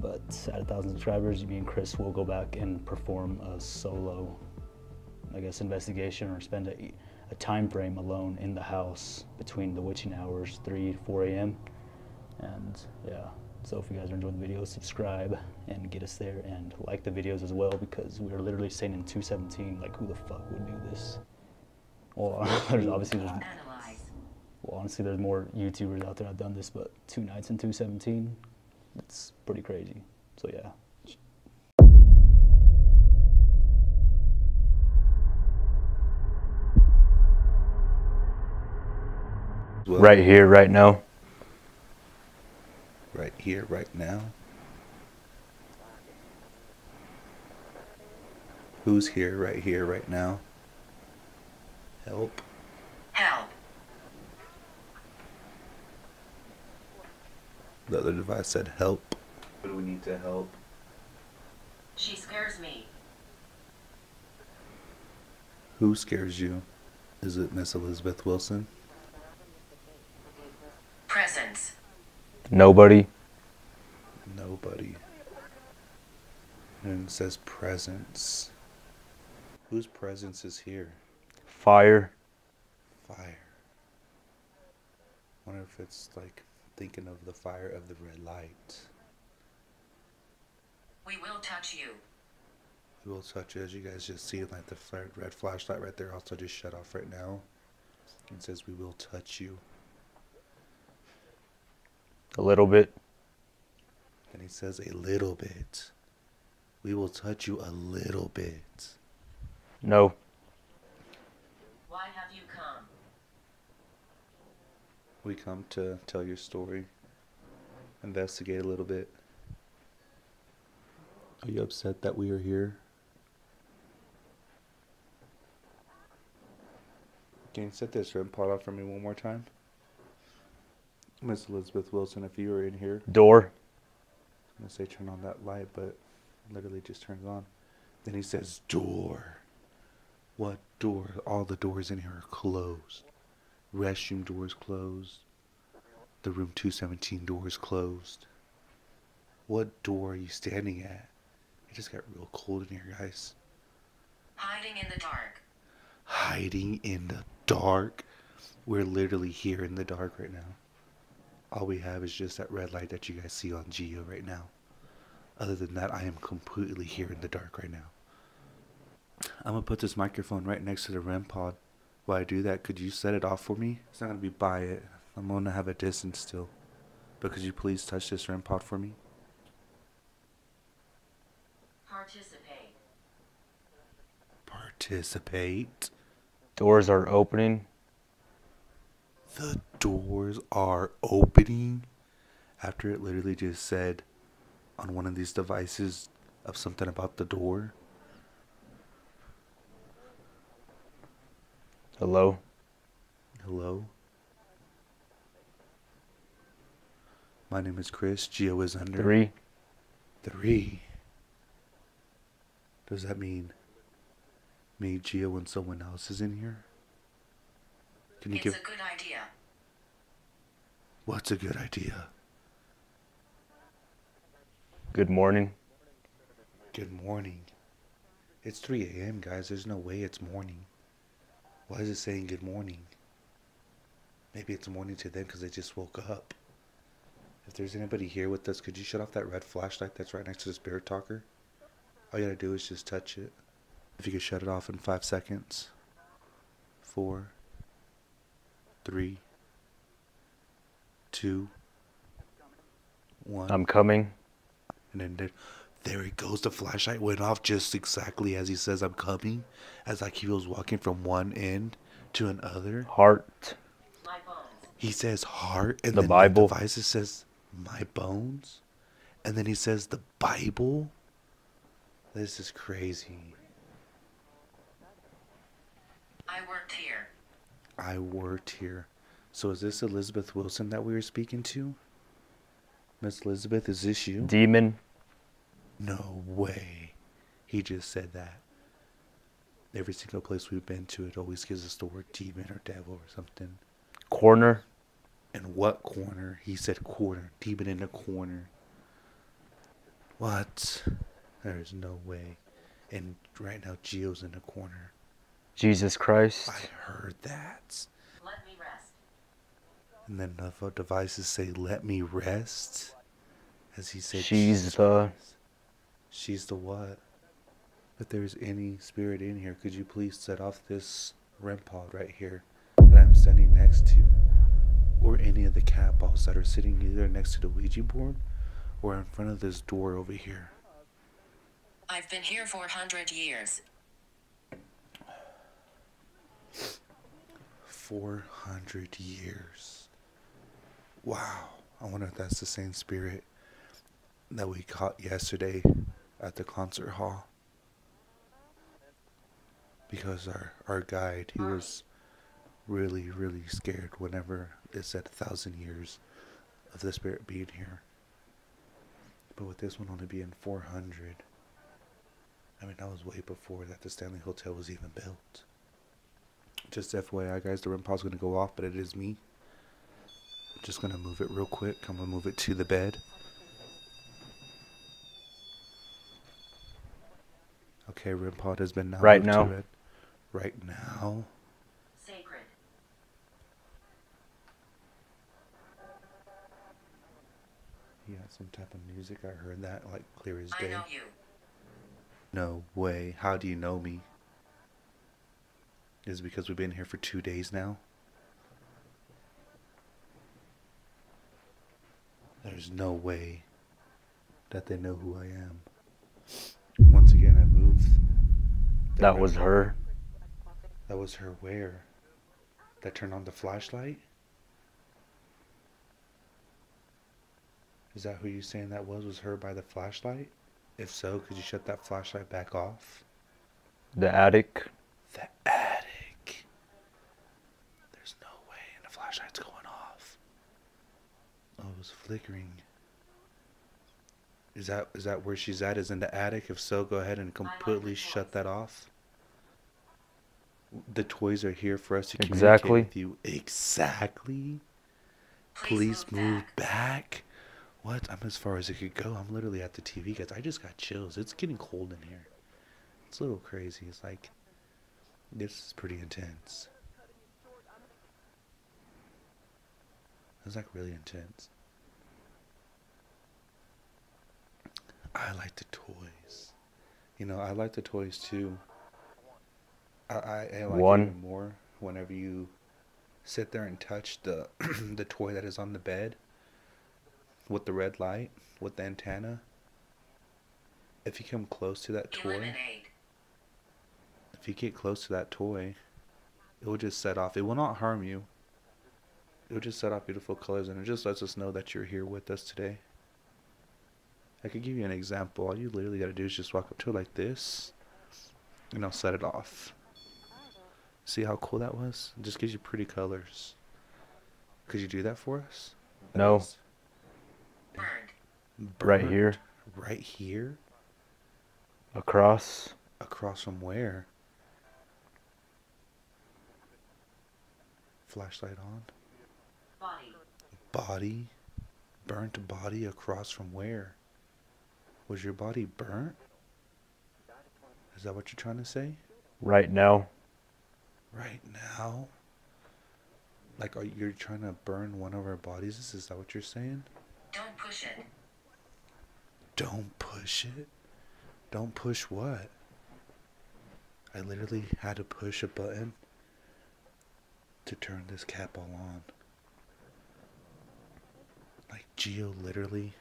S6: But at 1,000 subscribers, me and Chris will go back and perform a solo, I guess, investigation or spend a time frame alone in the house between the witching hours, 3 to 4 a.m. And yeah, so if you guys are enjoying the video, subscribe and get us there and like the videos as well because we're literally staying in 217. Like, who the fuck would do this? Well, honestly, there's more YouTubers out there that have done this, but 2 nights in 217, it's pretty crazy. So yeah. Right here, right now.
S10: Right here, right now. Who's here, right now? Help.
S15: Help.
S10: The other device said help. Who do we need to help?
S15: She scares me.
S10: Who scares you? Is it Miss Elizabeth Wilson?
S15: Presence.
S6: Nobody.
S10: Nobody. And it says presence. Whose presence is here?
S6: Fire.
S10: Fire. Wonder if it's like thinking of the fire of the red light.
S15: We will touch you.
S10: We will touch it. As you guys just see, like the red flashlight right there also just shut off right now. It says we will touch you.
S6: A little bit.
S10: And he says a little bit. We will touch you a little bit.
S6: No.
S15: Why have you come?
S10: We come to tell your story. investigate a little bit. Are you upset that we are here? Can you set this REM pod off for me one more time? Miss Elizabeth Wilson, if you were in here.
S6: Door.
S10: I'm going to say turn on that light, but literally just turns on. Then he says, door. What door? All the doors in here are closed. Restroom doors closed. The room 217 door is closed. What door are you standing at? It just got real cold in here, guys.
S15: Hiding in the dark.
S10: Hiding in the dark. We're literally here in the dark right now. All we have is just that red light that you guys see on Geo right now. Other than that, I am completely here in the dark right now. I'm going to put this microphone right next to the REM pod. While I do that, could you set it off for me? It's not going to be by it. I'm going to have a distance still. But could you please touch this REM pod for me?
S15: Participate.
S10: Participate.
S6: Doors are opening.
S10: The doors are opening. After it literally just said on one of these devices of something about the door.
S6: Hello?
S10: Hello? My name is Chris. Geo is under.
S6: 3.
S10: 3. Does that mean me, Geo, and someone else is in here? Can you
S15: It's
S10: give...
S15: a good idea.
S10: What's a good idea?
S6: Good morning.
S10: Good morning. It's 3 a.m., guys. There's no way it's morning. Why is it saying good morning? Maybe it's morning to them because they just woke up. If there's anybody here with us, could you shut off that red flashlight that's right next to the spirit talker? All you gotta do is just touch it. If you could shut it off in 5 seconds. 4, 3, 2, 1.
S6: I'm coming.
S10: And then there it goes. The flashlight went off just exactly as he says I'm coming. As like he was walking from one end to another.
S6: Heart.
S10: He says heart. And
S6: the
S10: then
S6: Bible.
S10: The device says my bones. And then he says the Bible. This is crazy.
S15: I worked here.
S10: I worked here. So is this Elizabeth Wilson that we were speaking to? Miss Elizabeth, is this you?
S6: Demon.
S10: No way. He just said that. Every single place we've been to, it always gives us the word demon or devil or something.
S6: Corner.
S10: And what corner? He said corner. Demon in the corner. What? There's no way. And right now, Geo's in the corner.
S6: Jesus Christ.
S10: I heard that.
S15: Let me rest.
S10: And then the devices say, let me rest. As he said,
S6: She's the...
S10: She's the what? If there's any spirit in here, could you please set off this REM pod right here that I'm standing next to? Or any of the cat balls that are sitting either next to the Ouija board or in front of this door over here.
S15: I've been here for 100 years.
S10: 400 years. Wow. I wonder if that's the same spirit that we caught yesterday at the concert hall. Because our guide, he was really, really scared whenever it said 1,000 years of the spirit being here. But with this one only being 400, I mean, that was way before that the Stanley Hotel was even built. Just FYI, guys, the REM pod's going to go off, but it is me. I'm just going to move it real quick. I'm going to move it to the bed. Okay, REM pod has been now
S6: right
S10: moved
S6: now.
S10: to bed. Right now.
S15: Sacred.
S10: He had some type of music. I heard that like clear as
S15: I
S10: day.
S15: know you.
S10: No way. How do you know me? Is it because we've been here for 2 days now? There's no way that they know who I am. Once again, I moved.
S6: That was her.
S10: That was her where? That turned on the flashlight?
S17: Is that who you saying that was? Was her by the flashlight? If so, could you shut that flashlight back off?
S6: The attic.
S17: The attic. There's no way, and the flashlight's going off. Oh, it was flickering. Is that where she's at? Is in the attic? If so, go ahead and completely shut that off. The toys are here for us to communicate with you. Exactly. Please move back. What? I'm as far as it could go. I'm literally at the TV, guys. I just got chills. It's getting cold in here. It's a little crazy. It's like, this is pretty intense. It's like really intense. I like the toys. You know, I like the toys too. I like it even more whenever you sit there and touch the the toy that is on the bed with the red light, with the antenna. If you come close to that toy, if you get close to that toy, it will just set off. It will not harm you. It will just set off beautiful colors, and it just lets us know that you're here with us today. I could give you an example. All you literally gotta do is just walk up to it like this, and I'll set it off. See how cool that was? It just gives you pretty colors. Could you do that for us?
S6: No. Right here.
S17: Right here?
S6: Across.
S17: Across from where? Flashlight on.
S15: Body.
S17: Body? Burnt body across from where? Was your body burnt? Is that what you're trying to say?
S6: Right now.
S17: Right now? Like, are you trying to burn one of our bodies? Is that what you're saying?
S15: Don't push it.
S17: Don't push it? Don't push what? I literally had to push a button to turn this cap all on. Like, Geo literally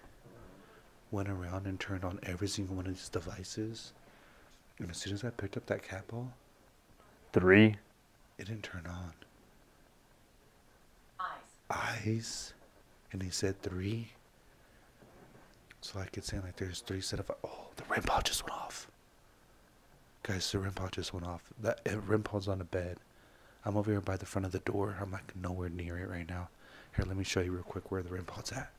S17: went around and turned on every single one of these devices. And as soon as I picked up that cat ball,
S6: 3.
S17: it didn't turn on. Eyes. And he said 3. So like it's saying like there's 3 set of, oh, the REM pod just went off. Guys, the REM pod just went off. That REM pod's on the bed. I'm over here by the front of the door. I'm like nowhere near it right now. Here, let me show you real quick where the REM pod's at.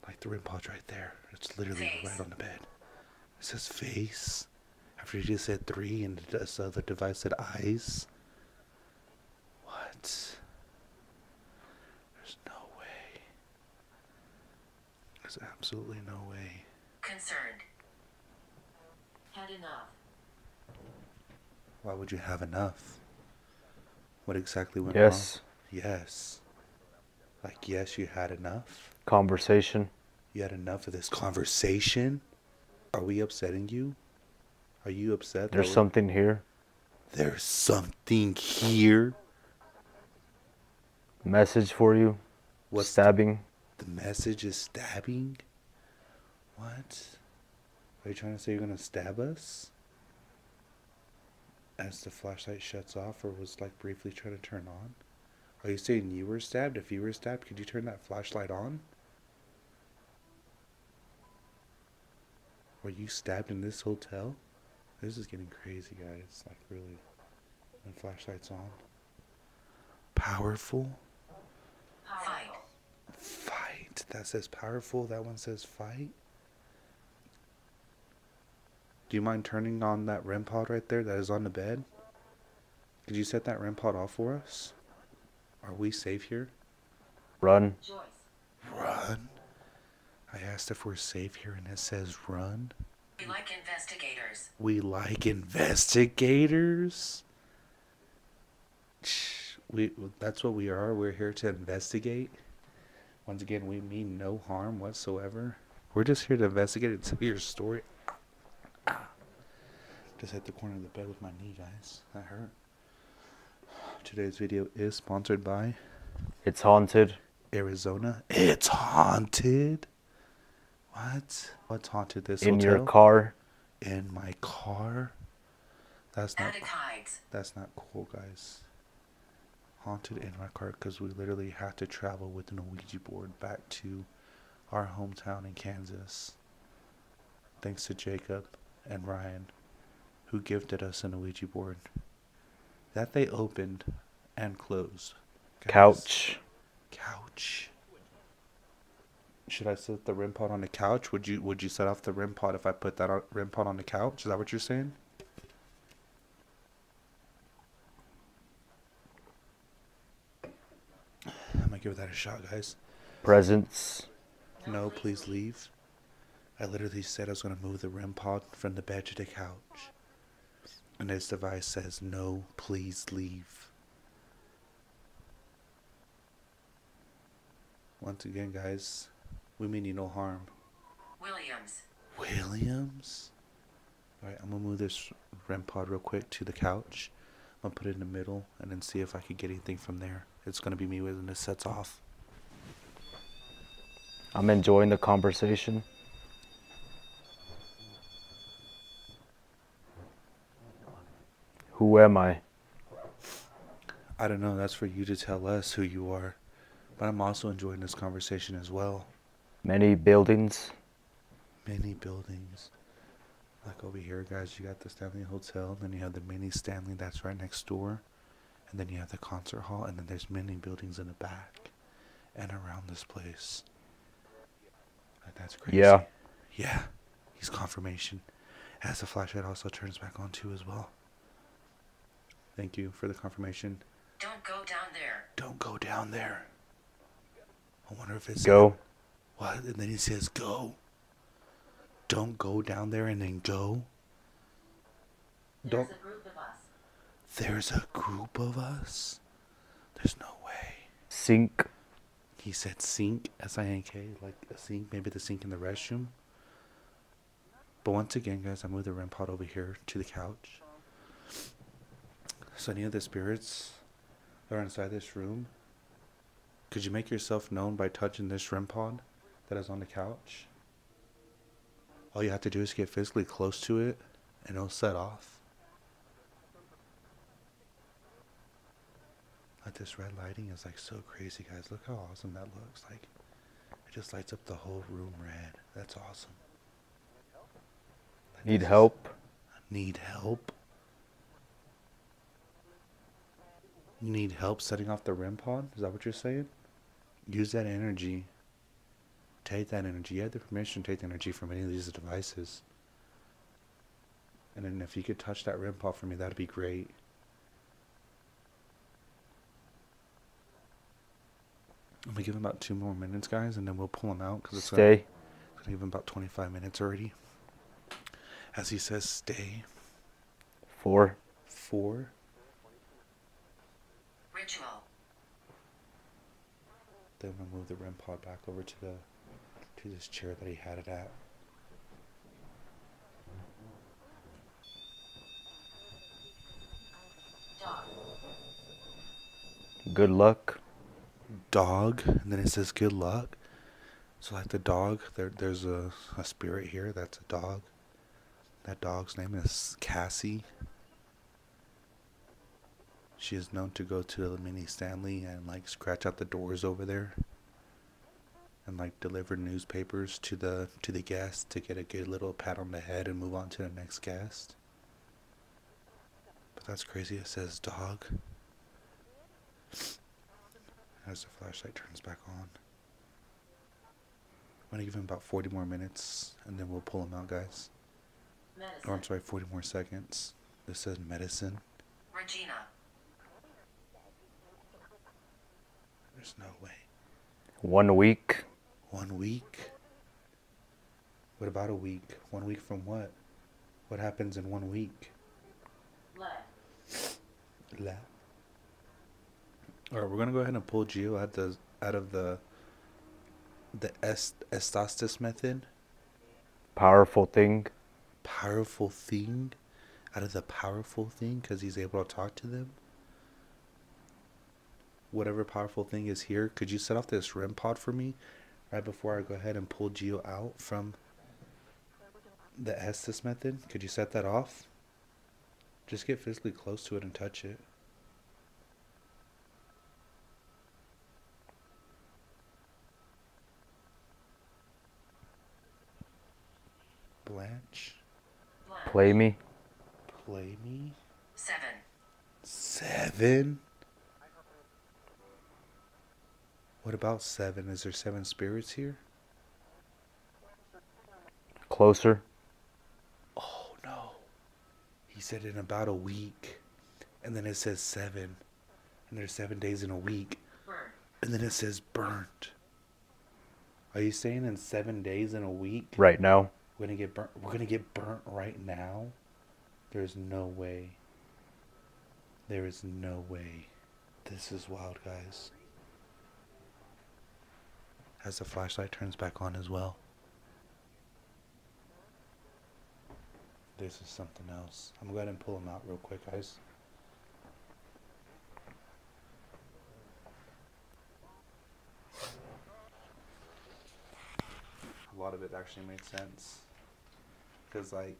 S17: Like the REM pod's right there. It's literally right on the bed. It says face. After you just said 3 and this other device said eyes. What? There's no way. There's absolutely no way.
S15: Concerned. Had enough.
S17: Why would you have enough? What exactly went
S6: Yes.
S17: wrong? Yes. Like, yes, you had enough?
S6: Conversation.
S17: You had enough of this conversation? Are we upsetting you? Are you upset?
S6: There's something here.
S17: There's something here?
S6: Message for you.
S17: What's
S6: stabbing?
S17: The message is stabbing? What? Are you trying to say you're gonna stab us? As the flashlight shuts off or was like briefly trying to turn on? Are you saying you were stabbed? If you were stabbed, could you turn that flashlight on? Were you stabbed in this hotel? This is getting crazy, guys. Like, really. When flashlight's on. Powerful?
S15: Fight.
S17: Fight. That says powerful. That one says fight. Do you mind turning on that REM pod right there that is on the bed? Could you set that REM pod off for us? Are we safe here?
S6: Run.
S17: Run? I asked if we're safe here and it says run.
S15: We like investigators.
S17: We like investigators? That's what we are. We're here to investigate. Once again, we mean no harm whatsoever. We're just here to investigate and tell your story. Just hit the corner of the bed with my knee, guys. That hurt. Today's video is sponsored by
S6: It's Haunted.
S17: Arizona. It's haunted. What? What's haunted this
S6: In
S17: hotel?
S6: your car.
S17: In my car? That's not.
S15: Attic hides.
S17: That's not cool, guys. Haunted in my car because we literally had to travel with an Ouija board back to our hometown in Kansas. Thanks to Jacob and Ryan, who gifted us an Ouija board that they opened and closed. Guys, couch. Should I set the REM pod on the couch? Would you set off the REM pod if I put that REM pod on the couch? Is that what you're saying? I'm gonna give that a shot, guys.
S6: Presents.
S17: No, please leave. I literally said I was gonna move the REM pod from the bed to the couch, and this device says no, please leave. Once again, guys, we mean you no harm. Williams? Alright, I'm gonna move this REM pod real quick to the couch. I'm gonna put it in the middle and then see if I could get anything from there. It's gonna be me when this sets off.
S6: I'm enjoying the conversation. Who am I?
S17: I don't know, that's for you to tell us who you are. But I'm also enjoying this conversation as well.
S6: Many buildings.
S17: Many buildings. Like over here, guys, you got the Stanley Hotel. Then you have the mini Stanley that's right next door. And then you have the concert hall. And then there's many buildings in the back and around this place. Like, that's crazy.
S6: Yeah.
S17: Yeah. He's confirmation. As the flashlight also turns back on too as well. Thank you for the confirmation.
S15: Don't go down there.
S17: Don't go down there. I wonder if it's
S6: go.
S17: What? And then he says go. Don't go down there and then go.
S15: There's a group of us.
S17: There's a group of us? There's no way.
S6: Sink.
S17: He said sink, S-I-N-K, like a sink, maybe the sink in the restroom. But once again, guys, I moved the REM pod over here to the couch. So any of the spirits that are inside this room, could you make yourself known by touching this REM pod that is on the couch? All you have to do is get physically close to it and it'll set off. Like this red lighting is like so crazy, guys. Look how awesome that looks. Like it just lights up the whole room red. That's awesome. Like,
S6: Need help?
S17: Need help? You need help setting off the REM pod? Is that what you're saying? Use that energy. Take that energy. You have the permission to take the energy from any of these devices. And then if you could touch that REM pod for me, that'd be great. I'm going to give him about 2 more minutes, guys, and then we'll pull him out. Cause it's
S6: Stay.
S17: It's going to give him about 25 minutes already. As he says, stay.
S6: 4.
S17: 4.
S15: Ritual.
S17: Then I'm gonna move the REM pod back over to this chair that he had it at.
S15: Dog.
S6: Good luck.
S17: Dog, and then it says good luck. So like the dog, there's a spirit here that's a dog. That dog's name is Cassie. She is known to go to the mini Stanley and like scratch out the doors over there and like deliver newspapers to the guests to get a good little pat on the head and move on to the next guest. But that's crazy, it says dog. As the flashlight turns back on. I'm gonna give him about 40 more minutes and then we'll pull him out, guys.
S15: Medicine.
S17: Or I'm sorry, 40 more seconds. This says medicine.
S15: Regina.
S17: There's no way.
S6: 1 week.
S17: 1 week? What about a week? 1 week from what? What happens in 1 week? La. Alright, we're gonna go ahead and pull Gio out of the Estastis method.
S6: Powerful thing.
S17: Powerful thing? Out of the powerful thing, because he's able to talk to them? Whatever powerful thing is here, could you set off this REM pod for me right before I go ahead and pull Gio out from the Estes method? Could you set that off? Just get physically close to it and touch it. Blanche.
S6: Play me.
S17: Play me.
S15: 7.
S17: 7? What about 7? Is there 7 spirits here?
S6: Closer.
S17: Oh no. He said in about a week. And then it says 7. And there's 7 days in a week. And then it says burnt. Are you saying in 7 days in a week?
S6: Right now.
S17: We're gonna get burnt. We're gonna get burnt right now. There's no way. There is no way. This is wild, guys. As the flashlight turns back on as well. This is something else. I'm going to go ahead and pull them out real quick, guys. A lot of it actually made sense. Because, like...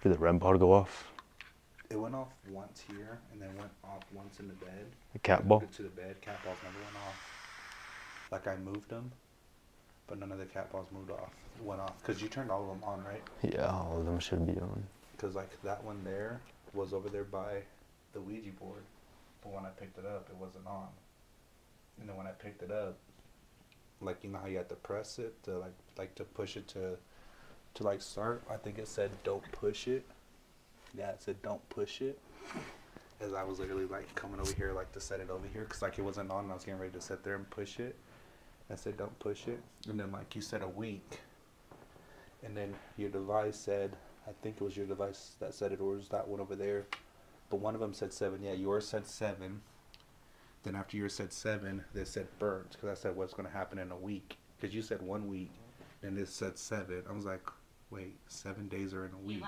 S6: Did the REM pod go off?
S17: It went off once here, and then went off once in the bed.
S6: The cat ball?
S17: To the bed. Cat balls never went off. Like, I moved them, but none of the cat balls went off. Because you turned all of them on, right?
S6: Yeah, all of them should be on.
S17: Because, like, that one there was over there by the Ouija board. But when I picked it up, it wasn't on. And then when I picked it up, like, you know how you have to press it to, like to push it to like, start? I think it said, don't push it. Yeah, it said, don't push it. As I was literally, like, coming over here, like, to set it over here. Because, like, it wasn't on, and I was getting ready to sit there and push it. I said, don't push it. And then, like, you said a week. And then your device said, I think it was your device that said it, or was that one over there? But one of them said 7. Yeah, yours said 7. Then after yours said 7, they said burnt. Because I said, what's going to happen in a week? Because you said 1 week, and this said 7. I was like, wait, 7 days are in a week.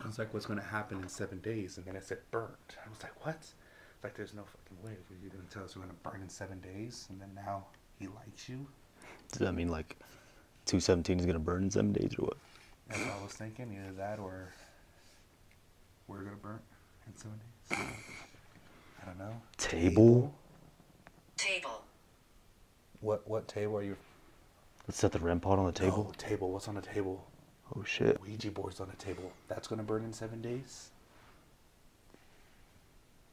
S17: I was like, what's going to happen in 7 days? And then it said burnt. I was like, what? Like, there's no fucking way you're going to tell us we're going to burn in 7 days, and then now he likes you?
S6: Does that mean, like, 217 is going to burn in 7 days or what?
S17: That's what I was thinking. Either that or we're going to burn in 7 days. I don't know.
S6: Table?
S15: Table.
S17: What table are you?
S6: Let's set the REM pod on the table.
S17: Oh, table. What's on the table?
S6: Oh, shit.
S17: Ouija board's on the table. That's going to burn in 7 days?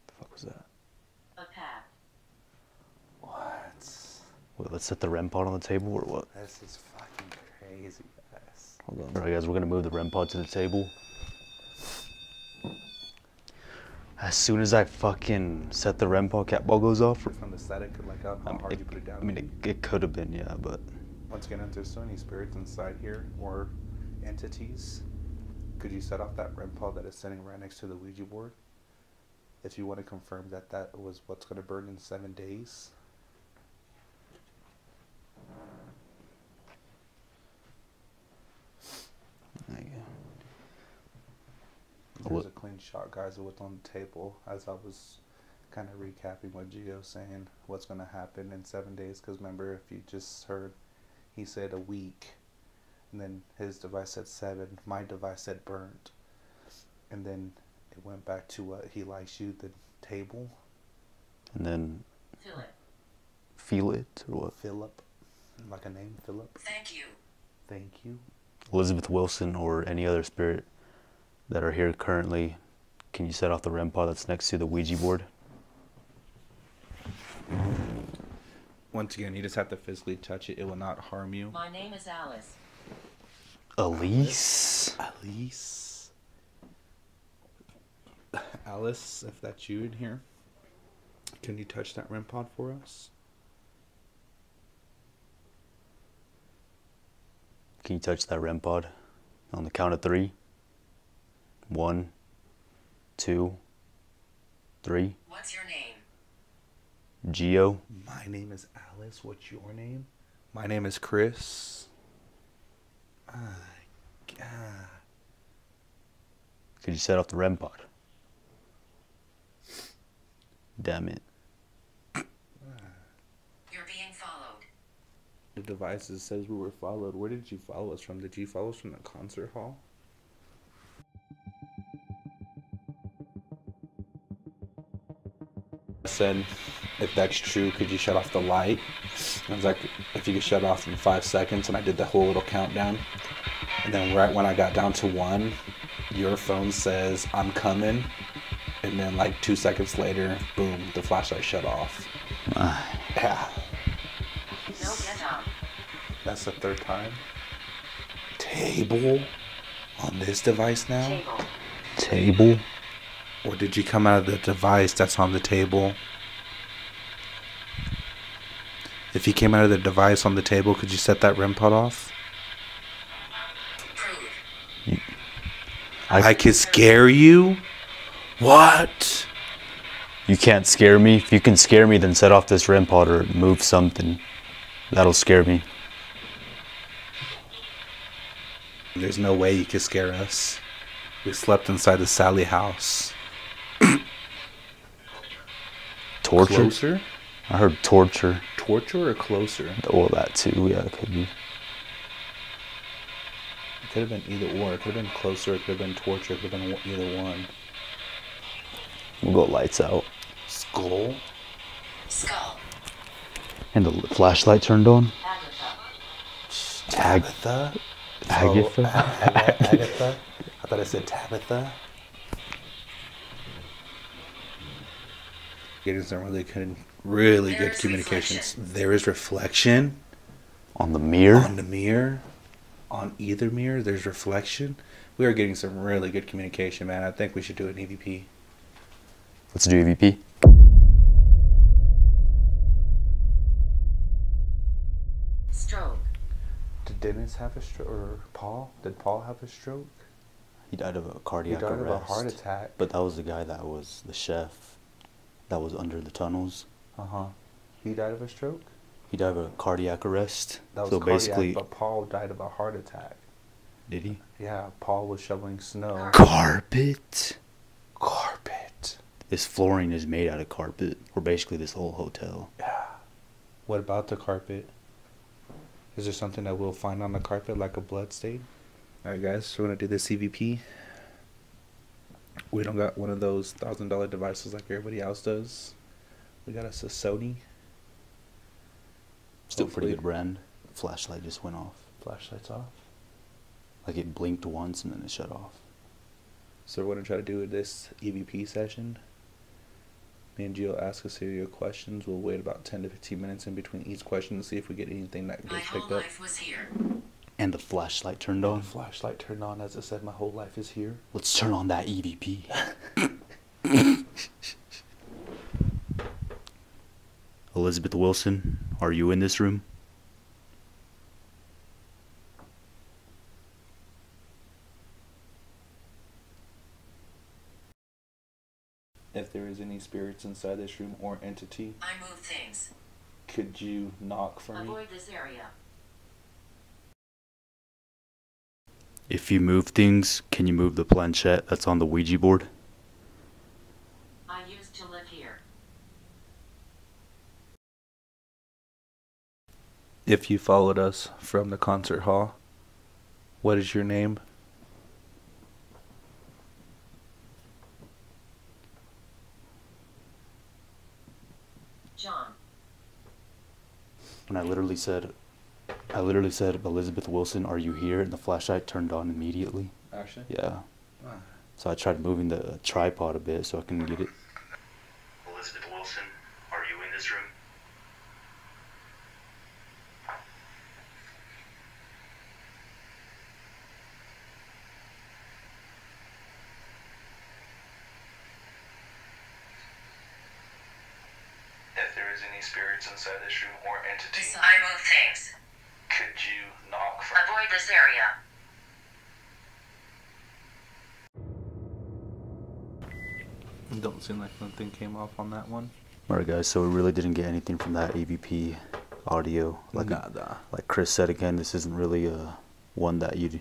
S6: The fuck was that?
S15: A path.
S17: What?
S6: Wait, let's set the REM pod on the table or what?
S17: This is fucking crazy, guys.
S6: Hold on. Alright, guys, we're going to move the REM pod to the table. As soon as I fucking set the REM pod, cat ball goes off.
S17: From the static, like how hard you put it down.
S6: I mean, it could have been, yeah, but...
S17: Once again, if there's so many spirits inside here, or entities, could you set off that REM pod that is sitting right next to the Ouija board? If you want to confirm that that was what's going to burn in 7 days. There's a clean shot, guys, of what's on the table, as I was kind of recapping what Gio was saying, what's going to happen in 7 days, because remember, if you just heard, he said a week, and then his device said 7, my device said burnt, and then it went back to what he likes you, the table.
S6: And then...
S15: Philip.
S6: Feel it, or what?
S17: Philip. Like a name, Philip.
S15: Thank you.
S17: Thank you.
S6: Elizabeth Wilson or any other spirit that are here currently, can you set off the REM pod that's next to the Ouija board?
S17: Once again, you just have to physically touch it. It will not harm you.
S15: My name is Alice.
S6: Elise?
S17: Alice? Alice, if that's you in here, can you touch that REM pod for us?
S6: Can you touch that REM pod on the count of 3? 1, 2, 3.
S15: What's your name?
S6: Gio.
S17: My name is Alice. What's your name? My name is Chris. My God.
S6: Could you set off the REM pod? Damn it.
S15: You're being followed.
S17: The devices says we were followed. Where did you follow us from? Did you follow us from the concert hall? I said, if that's true, could you shut off the light? I was like, if you could shut off in 5 seconds, and I did the whole little countdown. And then right when I got down to 1, your phone says, I'm coming. And then like 2 seconds later, boom, the flashlight shut off. Yeah.
S15: No, get up.
S17: That's the 3rd time. Table? On this device now?
S6: Table?
S17: Or did you come out of the device that's on the table? If you came out of the device on the table, could you set that REM pod off? I could scare you? What?
S6: You can't scare me. If you can scare me, then set off this REM pod or move something. That'll scare me.
S17: There's no way you could scare us. We slept inside the Sally house.
S6: Torture?
S17: Closer?
S6: I heard torture.
S17: Torture or closer?
S6: Well, that too. Yeah, it could be.
S17: It could have been either or. It could have been closer. It could have been torture. It could have been either one.
S6: We'll go lights out.
S17: Skull?
S15: Skull.
S6: And the flashlight turned on.
S17: Tabitha?
S6: Agatha?
S17: Agatha? I thought I said Tabitha. Getting some really good communications. There is reflection.
S6: On the mirror?
S17: On the mirror. On either mirror, there's reflection. We are getting some really good communication, man. I think we should do an EVP.
S6: Let's do EVP.
S15: Stroke.
S17: Did Dennis have a stroke? Or Paul? Did Paul have a stroke?
S6: He died of a cardiac arrest.
S17: He died of a heart attack.
S6: But that was the guy that was the chef that was under the tunnels.
S17: He died of a stroke?
S6: He died of a cardiac arrest.
S17: That was
S6: so
S17: cardiac,
S6: basically,
S17: but Paul died of a heart attack.
S6: Did he?
S17: Yeah, Paul was shoveling snow.
S6: Carpet?
S17: Carpet.
S6: This flooring is made out of carpet. Or basically this whole hotel.
S17: Yeah. What about the carpet? Is there something that we'll find on the carpet, like a blood stain? Alright guys, we're going to do this EVP. We don't got one of those $1,000 devices like everybody else does. We got us a Sony.
S6: Still pretty good brand. Flashlight just went off.
S17: Flashlight's off.
S6: Like it blinked once and then it shut off.
S17: So we're going to try to do this EVP session. Me and Gio ask a series of questions. We'll wait about 10 to 15 minutes in between each question to see if we get anything that gets picked up.
S15: My whole life was here.
S6: And the flashlight turned on.
S17: The flashlight turned on as it said, my whole life is here.
S6: Let's turn on that EVP. Elizabeth Wilson, are you in this room?
S17: If there is any spirits inside this room or entity,
S15: I move things.
S17: could you knock for me?
S15: Avoid this area.
S6: If you move things, can you move the planchette that's on the Ouija board?
S15: I used to live here.
S17: If you followed us from the concert hall, what is your name?
S15: John.
S6: And I literally said, Elizabeth Wilson, are you here? And the flashlight turned on immediately.
S17: Actually?
S6: Yeah.
S17: Ah.
S6: So I tried moving the tripod a bit so I can get it.
S14: Elizabeth Wilson, are you in this room? If there is any spirits inside this room or entity,
S15: I move things.
S14: could you knock for
S15: Avoid this area.
S17: Don't seem like nothing came off on that one.
S6: Alright guys, so we really didn't get anything from that EVP audio. Like Chris said again, this isn't really one that you'd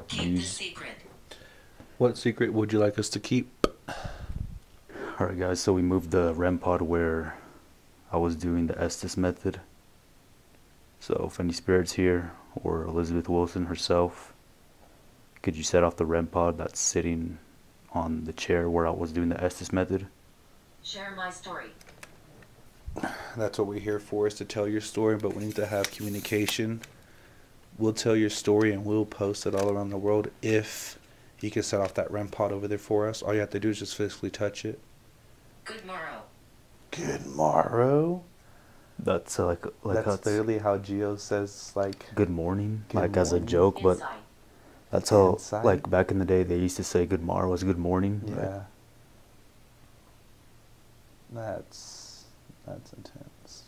S15: Keep
S6: use.
S15: the secret.
S17: What secret would you like us to keep?
S6: Alright guys, so we moved the REM pod where I was doing the Estes method. So if any spirits here, or Elizabeth Wilson herself, could you set off the REM pod that's sitting on the chair where I was doing the Estes method?
S15: Share my story.
S17: That's what we're here for, is to tell your story, but we need to have communication. we'll tell your story and we'll post it all around the world if you can set off that REM pod over there for us. All you have to do is just physically touch it.
S15: Good morrow.
S17: Good morrow.
S6: That's
S17: that's literally how Gio says like
S6: good morning,
S17: good
S6: like as a
S17: morning.
S6: joke, but that's how
S17: Inside.
S6: like back in the day they used to say good morrow was good morning.
S17: Yeah.
S6: Right?
S17: That's intense.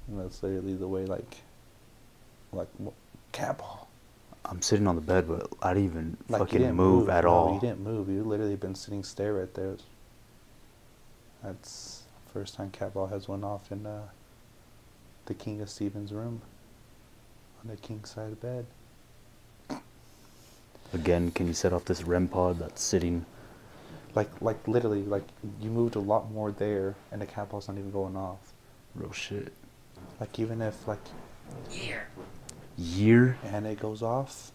S17: And that's literally the way like cat ball.
S6: I'm sitting on the bed, but I didn't even
S17: Like you
S6: fucking
S17: didn't
S6: move at
S17: no,
S6: all.
S17: You didn't move. You literally been sitting stare right there. That's the first time cat ball has went off in the King of Stephen's room on the king side of bed.
S6: Again, can you set off this REM pod that's sitting?
S17: Like literally, like you moved a lot more there, and the cat ball's not even going off.
S6: Real shit.
S17: Like even if like
S6: Year?
S17: And it goes off.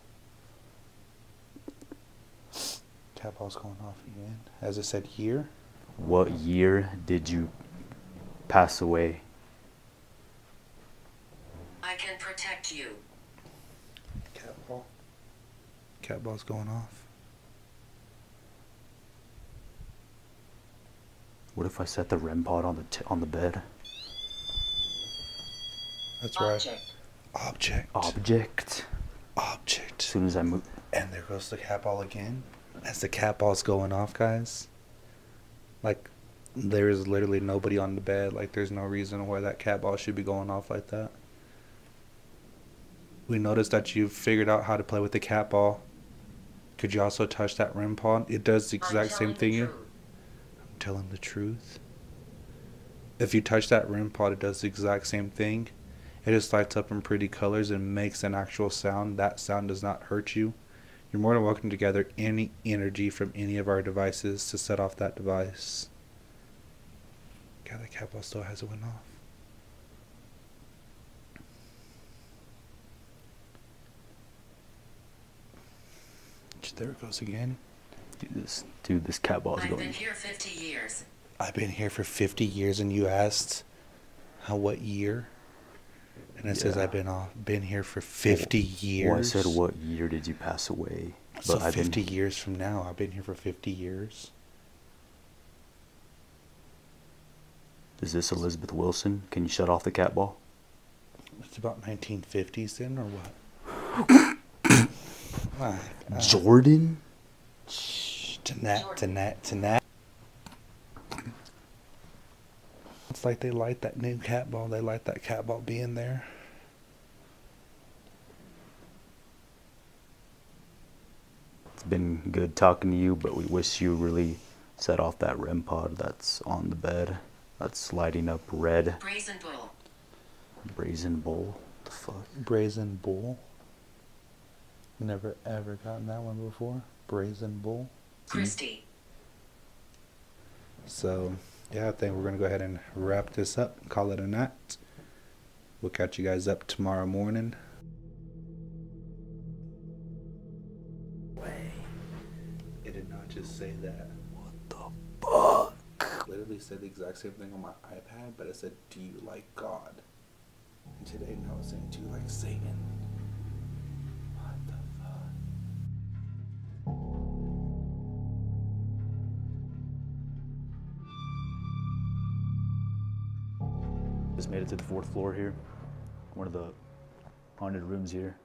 S17: Cat ball's going off again. As I said, year.
S6: What year did you pass away?
S15: I can protect you.
S17: Cat ball. Cat ball's going off.
S6: What if I set the REM pod on the bed?
S17: That's right. Object.
S6: As soon as I move.
S17: And there goes the cat ball again. As the cat ball's going off, guys. Like, there is literally nobody on the bed. Like, there's no reason why that cat ball should be going off like that. We noticed that you figured out how to play with the cat ball. Could you also touch that REM pod? It does the exact same thing. I'm telling the truth. If you touch that REM pod, it does the exact same thing. It just lights up in pretty colors and makes an actual sound. That sound does not hurt you. You're more than welcome to gather any energy from any of our devices to set off that device. God, that cat ball still hasn't went off. There it goes again.
S6: Dude, this cat ball is
S15: I've
S6: going.
S15: been here 50 years.
S17: I've been here for 50 years, and you asked what year? And it says I've been here for 50 years.
S6: Well, I said what year did you pass away?
S17: So 50 years from now, I've been here for 50 years.
S6: Is this Elizabeth Wilson? Can you shut off the cat ball?
S17: It's about 1950s then, or what?
S6: Jordan?
S17: Tonight. It's like they like that new cat ball. They like that cat ball being there.
S6: It's been good talking to you, but we wish you really set off that REM pod that's on the bed. That's lighting up red.
S15: Brazen Bull.
S6: Brazen Bull? What the fuck?
S17: Brazen Bull? Never ever gotten that one before. Brazen Bull.
S15: Christy.
S17: So, yeah, I think we're going to go ahead and wrap this up and call it a night. We'll catch you guys up tomorrow morning. It did not just say that. What the fuck? Literally said the exact same thing on my iPad, but it said, do you like God? And today now it's saying, do you like Satan? What the fuck?
S6: Just made it to the 4th floor here. One of the haunted rooms here.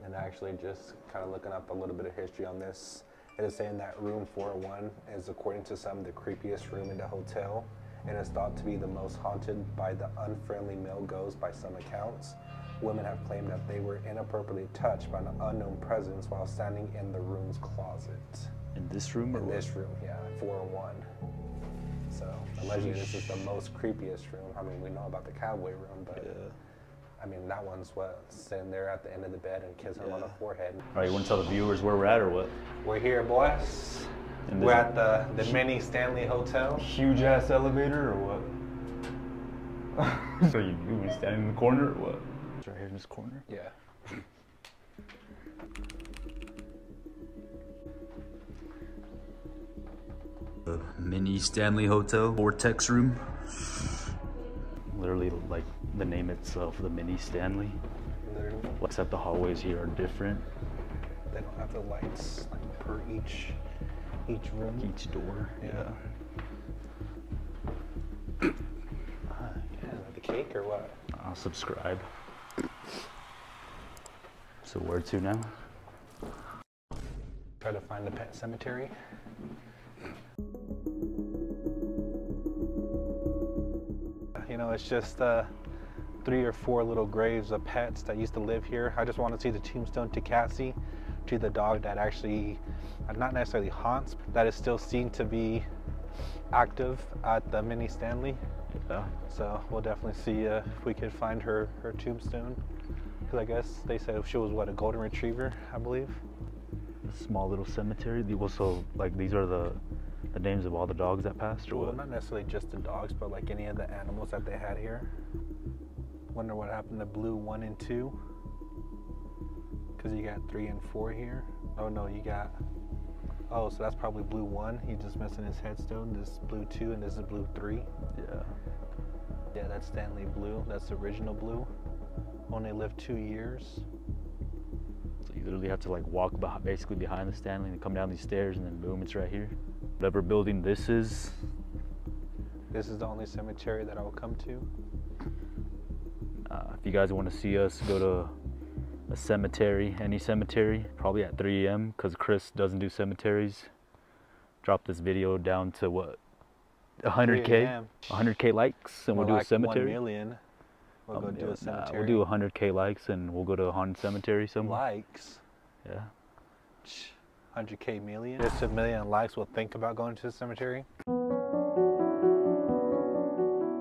S3: And actually just kind of looking up a little bit of history on this, it is saying that room 401 is, according to some, the creepiest room in the hotel, and is thought to be the most haunted by the unfriendly male ghosts by some accounts. Women have claimed that they were inappropriately touched by an unknown presence while standing in the room's closet.
S6: In this room?
S3: In this room, yeah, 401. So allegedly this is the most creepiest room. I mean, we know about the cowboy room, but I mean, that one's what, sitting there at the end of the bed and kissing him on the forehead.
S6: All right, you want to tell the viewers where we're at or what?
S3: We're here, boys. We're at the mini Stanley Hotel.
S6: Huge ass elevator or what? So you standing in the corner or what? It's right here in this corner?
S3: Yeah.
S6: The mini Stanley Hotel, Vortex room. Literally, like the name itself, the Mini Stanley.
S3: Literally.
S6: Except the hallways here are different.
S3: They don't have the lights like per each room.
S6: Each door. Yeah.
S3: The cake or what?
S6: I'll subscribe. So where to now?
S3: Try to find the pet cemetery. You know, it's just 3 or 4 little graves of pets that used to live here. I just want to see the tombstone to Cassie, to the dog that actually, not necessarily haunts, that is still seen to be active at the Mini Stanley.
S6: Yeah.
S3: So we'll definitely see if we can find her tombstone. Because I guess they said she was, what, a golden retriever, I believe.
S6: A small little cemetery. Also, like, these are the names of all the dogs that passed, or
S3: Well,
S6: what?
S3: not necessarily just the dogs, but like any of the animals that they had here. Wonder what happened to Blue 1 and 2. Because you got 3 and 4 here. Oh no, you got, oh, so that's probably Blue 1. He's just missing his headstone. This is Blue 2 and this is Blue 3.
S6: Yeah.
S3: Yeah, that's Stanley Blue. That's the original Blue. Only lived 2 years.
S6: So you literally have to like walk basically behind the Stanley and come down these stairs, and then boom, it's right here. Whatever building this is.
S3: This is the only cemetery that I will come to.
S6: If you guys want to see us go to a cemetery, any cemetery, probably at 3 a.m. because Chris doesn't do cemeteries. Drop this video down to what? 100K? 100K likes, and we'll do a cemetery.
S3: 1 million. We'll go do a cemetery.
S6: We'll do 100K likes, and we'll go to a haunted cemetery somewhere.
S3: Likes?
S6: Yeah.
S3: 100K million? Just 1 million likes, we'll think about going to the cemetery.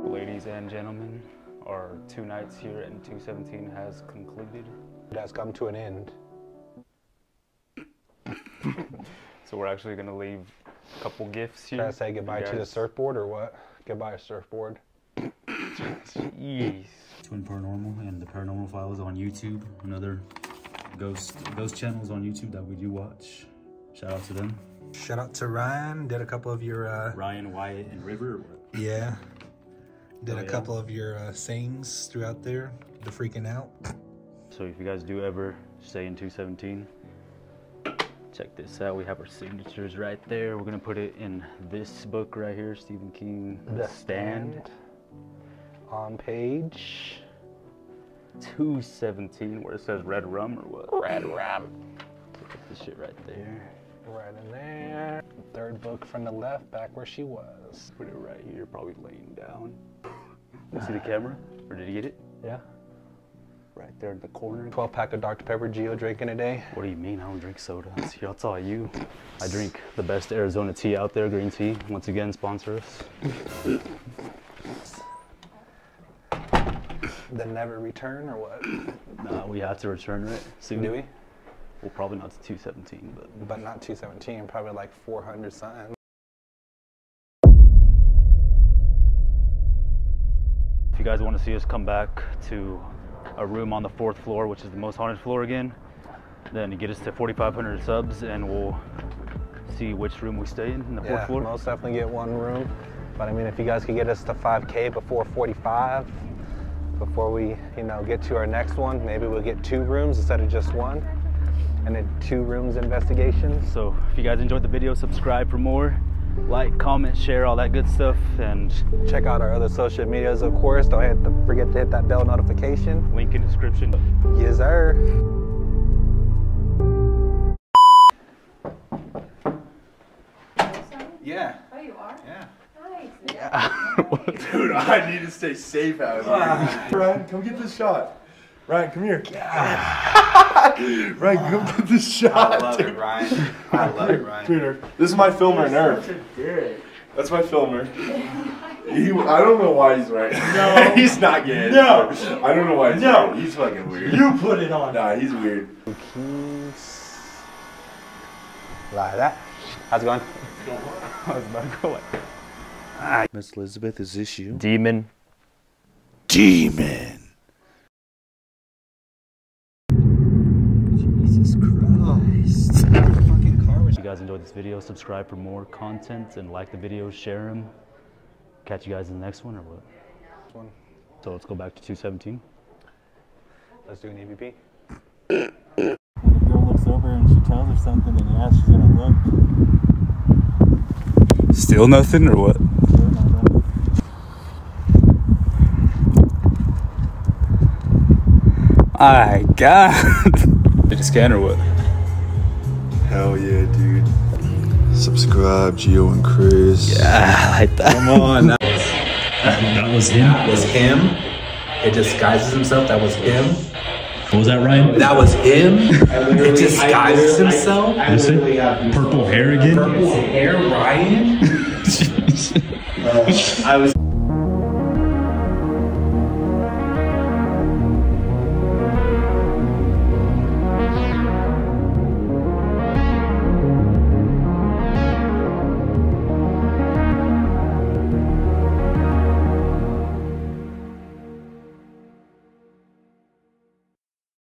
S6: Ladies and gentlemen, our 2 nights here in 217 has concluded.
S3: It has come to an end.
S6: So we're actually gonna leave a couple gifts here.
S3: Try to say goodbye to the surfboard or what? Goodbye, surfboard.
S6: Yes. Twin Paranormal and the Paranormal Files on YouTube. Another ghost channels on YouTube that we do watch. Shout out to them.
S3: Shout out to Ryan. Did a couple of your
S6: Ryan, Wyatt, and River. Or what?
S3: Yeah. Did a couple of your sayings throughout there. The freaking out.
S6: So if you guys do ever stay in 217, check this out. We have our signatures right there. We're gonna put it in this book right here, Stephen King, The Stand.
S3: On page
S6: 217, where it says red rum or what? Red rum. Put this shit right there.
S3: Right in there. Third book from the left, back where she was.
S6: Put it right here, probably laying down. You see the camera? Or did you get it?
S3: Yeah.
S6: Right there in the corner.
S3: 12-pack of Dr. Pepper Geo drinking a day.
S6: What do you mean? I don't drink soda. That's all you. I drink the best Arizona tea out there, green tea. Once again, sponsor us.
S3: Then never return or what?
S6: Nah, we have to return it soon.
S3: Do we?
S6: Well, probably not to 217,
S3: but not 217, probably like 400 something.
S6: If you guys want to see us come back to a room on the 4th floor, which is the most haunted floor again, then get us to 4,500 subs, and we'll see which room we stay in the 4th floor.
S3: Most definitely get 1 room. But I mean, if you guys could get us to 5K before 45, before we, you know, get to our next one, maybe we'll get 2 rooms instead of just 1. And a 2 rooms investigation.
S6: So if you guys enjoyed the video, subscribe for more. Like, comment, share, all that good stuff, and
S3: check out our other social medias, of course. Don't forget to hit that bell notification.
S6: Link in the description.
S3: Yes, sir.
S11: Yeah.
S16: Oh, you are?
S11: Yeah.
S16: Nice.
S11: Yeah. Dude, I need to stay safe out here. Ryan, come get this shot. Ryan, come here. Ryan, come get this shot.
S10: I love it, Ryan. I love it, Ryan.
S11: Dude, this is my filmer, Nerf. That's my filmer. I don't know why he's right. No. He's not gay. No. I don't know why he's right. He's fucking weird. You put it on. Nah, he's weird.
S3: Like that. How's it going?
S6: I was about to go like,
S17: Miss Elizabeth, is this you?
S6: Demon.
S17: Demon.
S6: Jesus Christ. If you guys enjoyed this video, subscribe for more content and like the videos, share them. Catch you guys in the next one or what? So let's go back to 217.
S3: Let's do an EVP.
S18: When the girl looks over and she tells her something, then yeah, she's gonna look.
S19: Still nothing or what? My God. Did you scan or what?
S11: Hell yeah, dude. Subscribe, Geo and Chris.
S19: Yeah, I like that.
S11: Come on.
S20: That was him?
S21: That was him. It disguises himself. That was him.
S20: What was that, Ryan?
S21: That was him. It disguises himself.
S20: Listen, purple hair again?
S21: Purple hair, Ryan?
S20: Jeez.
S21: I was...